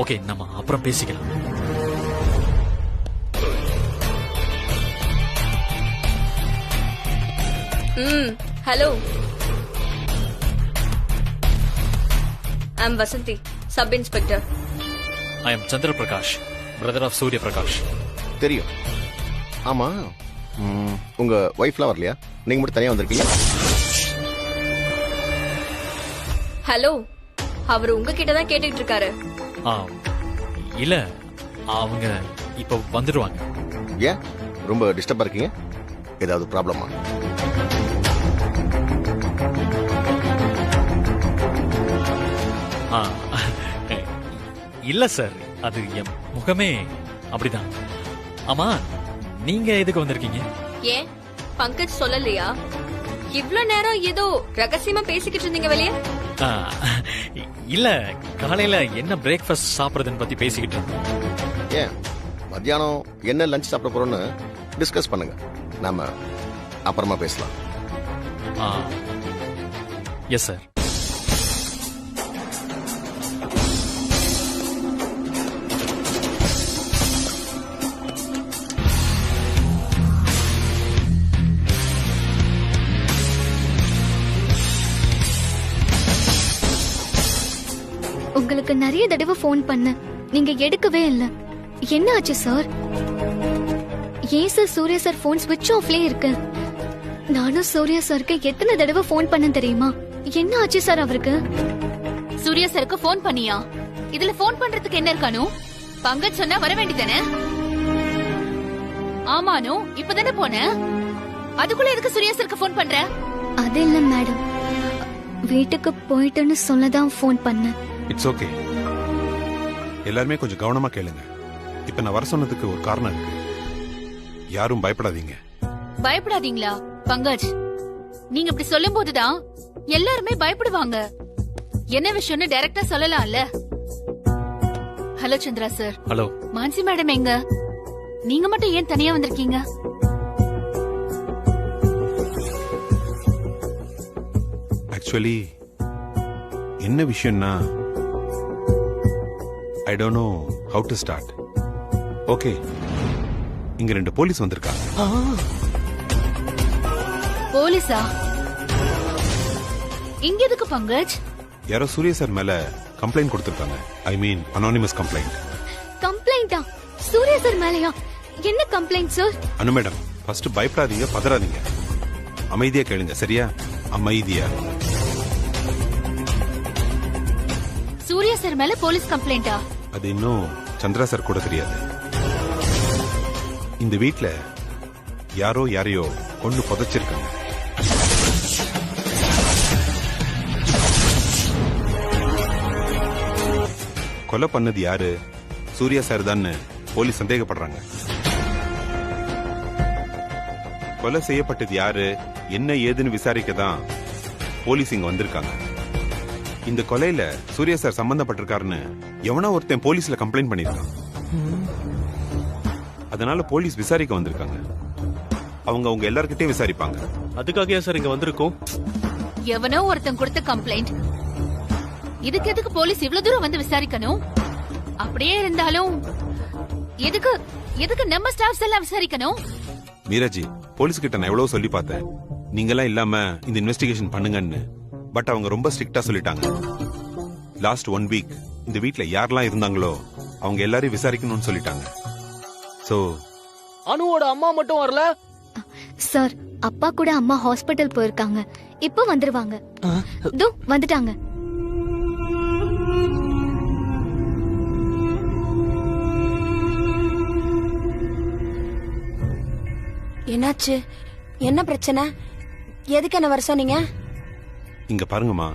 ஓகே, நம்ம அப்புறம் பேசிக்கலாம். Hello, I am Vasanthi, sub inspector. I am Chandra Prakash, brother of Surya Prakash. தெரியும். ஆமா, உங்க வைஃப்லாம் வரலையா? நீங்க மட்டும் தனியா வந்திருக்கீங்க. ஹலோ, அவர் உங்ககிட்ட தான் கேட்டுட்டு இருக்காரு. இல்ல, அவங்க இப்ப வந்துடுவாங்க. ஏன் ரொம்ப டிஸ்டர்பா இருக்கீங்க? ஏதாவது ப்ராப்ளமா? இல்ல சார், அது என் முகமே அப்படிதான். ஆமா, நீங்க எதுக்கு வந்திருக்கீங்க? ஏன் பங்கஜ் சொல்லலையா? இவ்ளோ நேரம் ஏதோ ரகசியமா பேசிக்கிட்டு இருந்தீங்க வெளியே. இல்ல, காலையில என்ன பிரேக்ஃபாஸ்ட் சாப்பிடுறதுன்னு பத்தி பேசிக்கிட்டு இருந்தோம். ஏன் மத்தியானம் என்ன லஞ்ச் சாப்பிட போறோம்னு டிஸ்கஸ் பண்ணுங்க. நாம அப்புறமா பேசலாம். Yes sir. உங்களுக்கு நிறைய தடவை ஃபோன் பண்ண, நீங்க எடுக்கவே இல்ல. என்ன ஆச்சு சார்? ஏன் சார் சூர்யா சார் ஃபோன் ஸ்விட்ச் ஆஃப்லயே இருக்கு? நானும் சூர்யா சாருக்கு எத்தனை தடவை ஃபோன் பண்ண தெரியுமா? என்ன ஆச்சு சார் அவருக்கு? சூர்யா சாருக்கு ஃபோன் பண்ணியா? இதுல ஃபோன் பண்றதுக்கு என்ன இருக்கானு? பங்கஜ் சொன்னா வர வேண்டியதானே? ஆமானு, இப்பதானே போன. அதுக்குள்ள எதுக்கு சூர்யா சாருக்கு ஃபோன் பண்ற? அது இல்ல மேடம், வீட்டுக்கு போயிட்டுன்னு சொல்லதான் ஃபோன் பண்ணேன். It's okay. எல்லாருமே கொஞ்சம் கவனமா கேளுங்க. இப்ப நான் வர சொன்னதுக்கு ஒரு காரணம் இருக்கு. யாரும் பயப்படாதீங்க. பயப்படாதீங்களா? பங்கஜ், நீங்க இப்படி சொல்லும் போதுதான் எல்லாருமே பயப்படுவாங்க. என்ன விஷயம்னு டைரக்டா சொல்லலாம்ல. Hello Chandra sir. Hello. Mansi madam எங்க? நீங்க மட்டும் ஏன் தனியா வந்திருக்கீங்க? ஆக்சுவலி என்ன விஷயம்னா, I don't know how to start. Okay, இங்க 2 போலீஸ் வந்திருக்காங்க. போலீஸா? இங்க எதுக்கு பங்கஜ்? யாரோ சூர்யா சார் மேல கம்ப்ளைண்ட் கொடுத்திருக்காங்க. ஐ மீன் அனானிமஸ் கம்ப்ளைண்ட். கம்ப்ளைண்டா? சூர்யா சார் மேலயா? என்ன கம்ப்ளைண்ட் சார்? அனு மேடம், ஃபர்ஸ்ட் பயப்படாதீங்க, பதறாதீங்க. அமைதியா கேளுங்க, சரியா? அமைதியா. சூர்யா சார் மேல போலீஸ் கம்ப்ளைண்டா? அது இன்னும் சந்திரா சார் கூட தெரியாது. இந்த வீட்ல யாரோ யாரையோ கொண்டு புதைச்சிருக்காங்க. கொலை பண்ணது யாரு? சூர்யா சார் தான் போலீஸ் சந்தேகப்படுறாங்க. கொலை செய்யப்பட்டது யாரு, என்ன ஏதுன்னு விசாரிக்க தான் போலீஸ் இங்க வந்திருக்காங்க. இந்த கொலையில சூர்யா சார் சம்பந்தப்பட்டிருக்காருன்னு எவனா ஒருத்தன் போலீஸ்ல கம்ப்ளைண்ட் பண்ணிருக்கான். அதனால போலீஸ் விசாரிக்க வந்திருக்காங்க. அவங்க உங்க எல்லார்கிட்டயும் விசாரிப்பாங்க. அதுக்காக சார் இங்க வந்திருக்கோம். எவனோ ஒருத்தன் கொடுத்த கம்ப்ளைண்ட், இதுக்கு எதுக்கு போலீஸ் இவ்வளவு தூரம் வந்து விசாரிக்கணும்? அப்படியே இருந்தாலும் எதுக்கு நம்ம ஸ்டாஃப்ஸ் எல்லாம் விசாரிக்கணும்? மீராஜி, போலீஸ் கிட்ட நான் எவ்வளவு சொல்லி பார்த்தேன், நீங்க எல்லாம் இல்லாம இந்த இன்வெஸ்டிகேஷன் பண்ணுங்கன்னு. பட் அவங்க ரொம்ப ஸ்ட்ரிக்ட்டா சொல்லிட்டாங்க. லாஸ்ட் 1 வீக் இந்த வீட்ல யாரெல்லாம் இருந்தாங்களோ அவங்க எல்லாரையும் விசாரிக்கணும்னு சொல்லிட்டாங்க. சோ அனுவோட அம்மா மட்டும் வரல சார். அப்பா கூட அம்மா ஹாஸ்பிடல் போயிருக்காங்க. இப்ப வந்துருவாங்க. தோ வந்துட்டாங்க. என்னாச்சு? என்ன பிரச்சனை? எதுக்கு என்ன வர சொன்னீங்க? இங்க பாருங்கம்மா,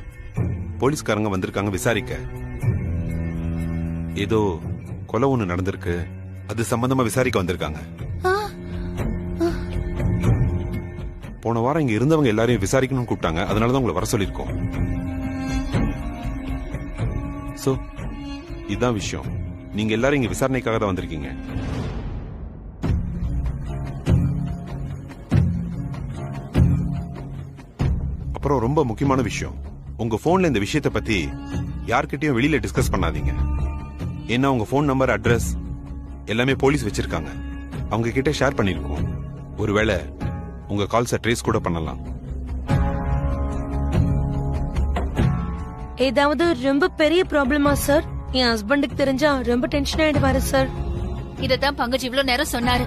போலீஸ்காரங்க வந்திருக்காங்க விசாரிக்க. ஏதோ கொலை ஒண்ணு நடந்திருக்கு, அது சம்பந்தமா விசாரிக்க வந்திருக்காங்க. போன வாரம் இங்க இருந்தவங்க எல்லாரையும் விசாரிக்கணும்னு கூப்பிட்டாங்க. அதனாலதான் உங்களை வர சொல்லிருக்கோம். சோ இதான் விஷயம். நீங்க எல்லாரும் இங்க விசாரணைக்காக தான் வந்திருக்கீங்க. அப்புறம் ரொம்ப முக்கியமான விஷயம், உங்க போன்ல இந்த விஷயத்தை பத்தி யார்கிட்டயும் வெளியில டிஸ்கஸ் பண்ணாதீங்க. ஏன்னா உங்க போன் நம்பர், அட்ரஸ் எல்லாமே போலீஸ் வச்சிருக்காங்க. அவங்க கிட்ட ஷேர் பண்ணிருக்கோம். ஒருவேளை உங்க கால்ஸை ட்ரேஸ் கூட பண்ணலாம். ஏதாவது ரொம்ப பெரிய ப்ராப்ளமா சார்? என் ஹஸ்பண்டுக்கு தெரிஞ்சா ரொம்ப டென்ஷன் ஆயிடுவாரு சார். இதத்தான் பங்கஜ் இவ்வளவு நேரம் சொன்னாரு.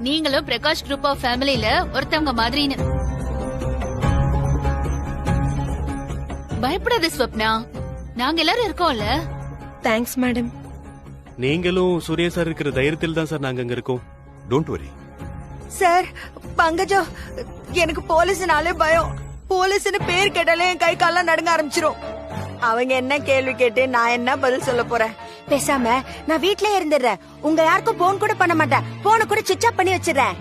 நீங்களும் பிரகாஷ் குரூப் ஆஃப் ஃபேமிலியில ஒருத்தவங்க மாதிரின்னு. பயப்படாத ஸ்வப்னா, நாங்க எல்லாரும் இருக்கோம்ல. Thanks madam. நீங்களும் சூர்யா சார் இருக்கிற தைரியத்தில் தான் சார் நாங்க அங்க இருக்கோம். Don't worry sir. பங்கஜோ, எனக்கு போலீஸ்னாலே பயம். போலீஸ்னு பேர் கேட்டாலே என் கை கால்லாம் நடுங்க ஆரம்பிச்சிரும். அவங்க என்ன கேள்வி கேட்டு நான் என்ன பதில் சொல்ல போறேன்? பேசாம நான் வீட்லயே இருந்துடுறேன். உங்க யாருக்கும் போன் கூட பண்ண மாட்டேன். போன கூட சுவிட்ச் ஆஃப் பண்ணி வச்சிடுறேன்.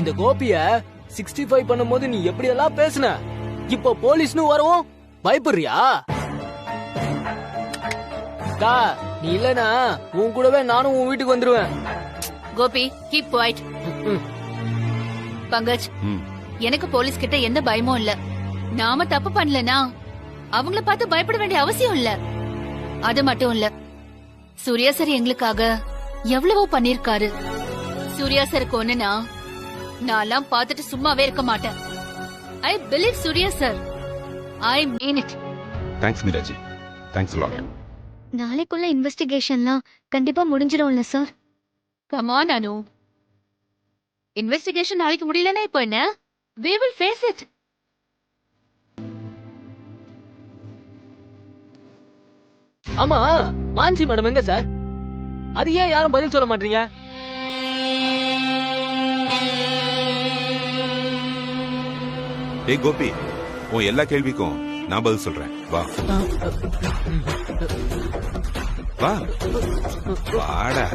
இந்த கோபிய 65 பண்ணும்போது நீ எப்படி எல்லாம் பேசுன, இப்போ போலீஸ்னு வரவும் பயப்படுறியா? அக்கா நீ இல்லனா உன் கூடவே நானும் உன் வீட்டுக்கு வந்துருவேன். Gopi keep quiet. பங்கஜ், எனக்கு போலீஸ் கிட்ட எந்த பயமும் இல்ல. நாம தப்பு பண்ணலனா அவங்கள பார்த்து பயப்பட வேண்டிய அவசியம் இல்ல. அது மட்டும் இல்ல, சூர்யா சார் எங்களுக்காக எவ்வளவோ பண்ணிருக்காரு. சூர்யா சாருக்கு ஒண்ணுனா நான்லாம் பார்த்துட்டு சும்மாவே இருக்க மாட்டேன். I believe Surya sir. I mean it. Thanks Meeraji. Thanks a lot. நாளைக்குள்ள இன்வெஸ்டிகேஷன்லாம் கண்டிப்பா முடிஞ்சிரும்ல sir? Come on Anu. Investigation நாளைக்கு முடியலனா இப்போ என்ன? We will face it. ஆமா, மான்சி மேடம் எங்க சார்? அது ஏன் யாரும் பதில் சொல்ல மாட்டீங்க? டேய் கோபி, உன் எல்லா கேள்விக்கும் நான் பதில் சொல்றேன். வா வா வாடா.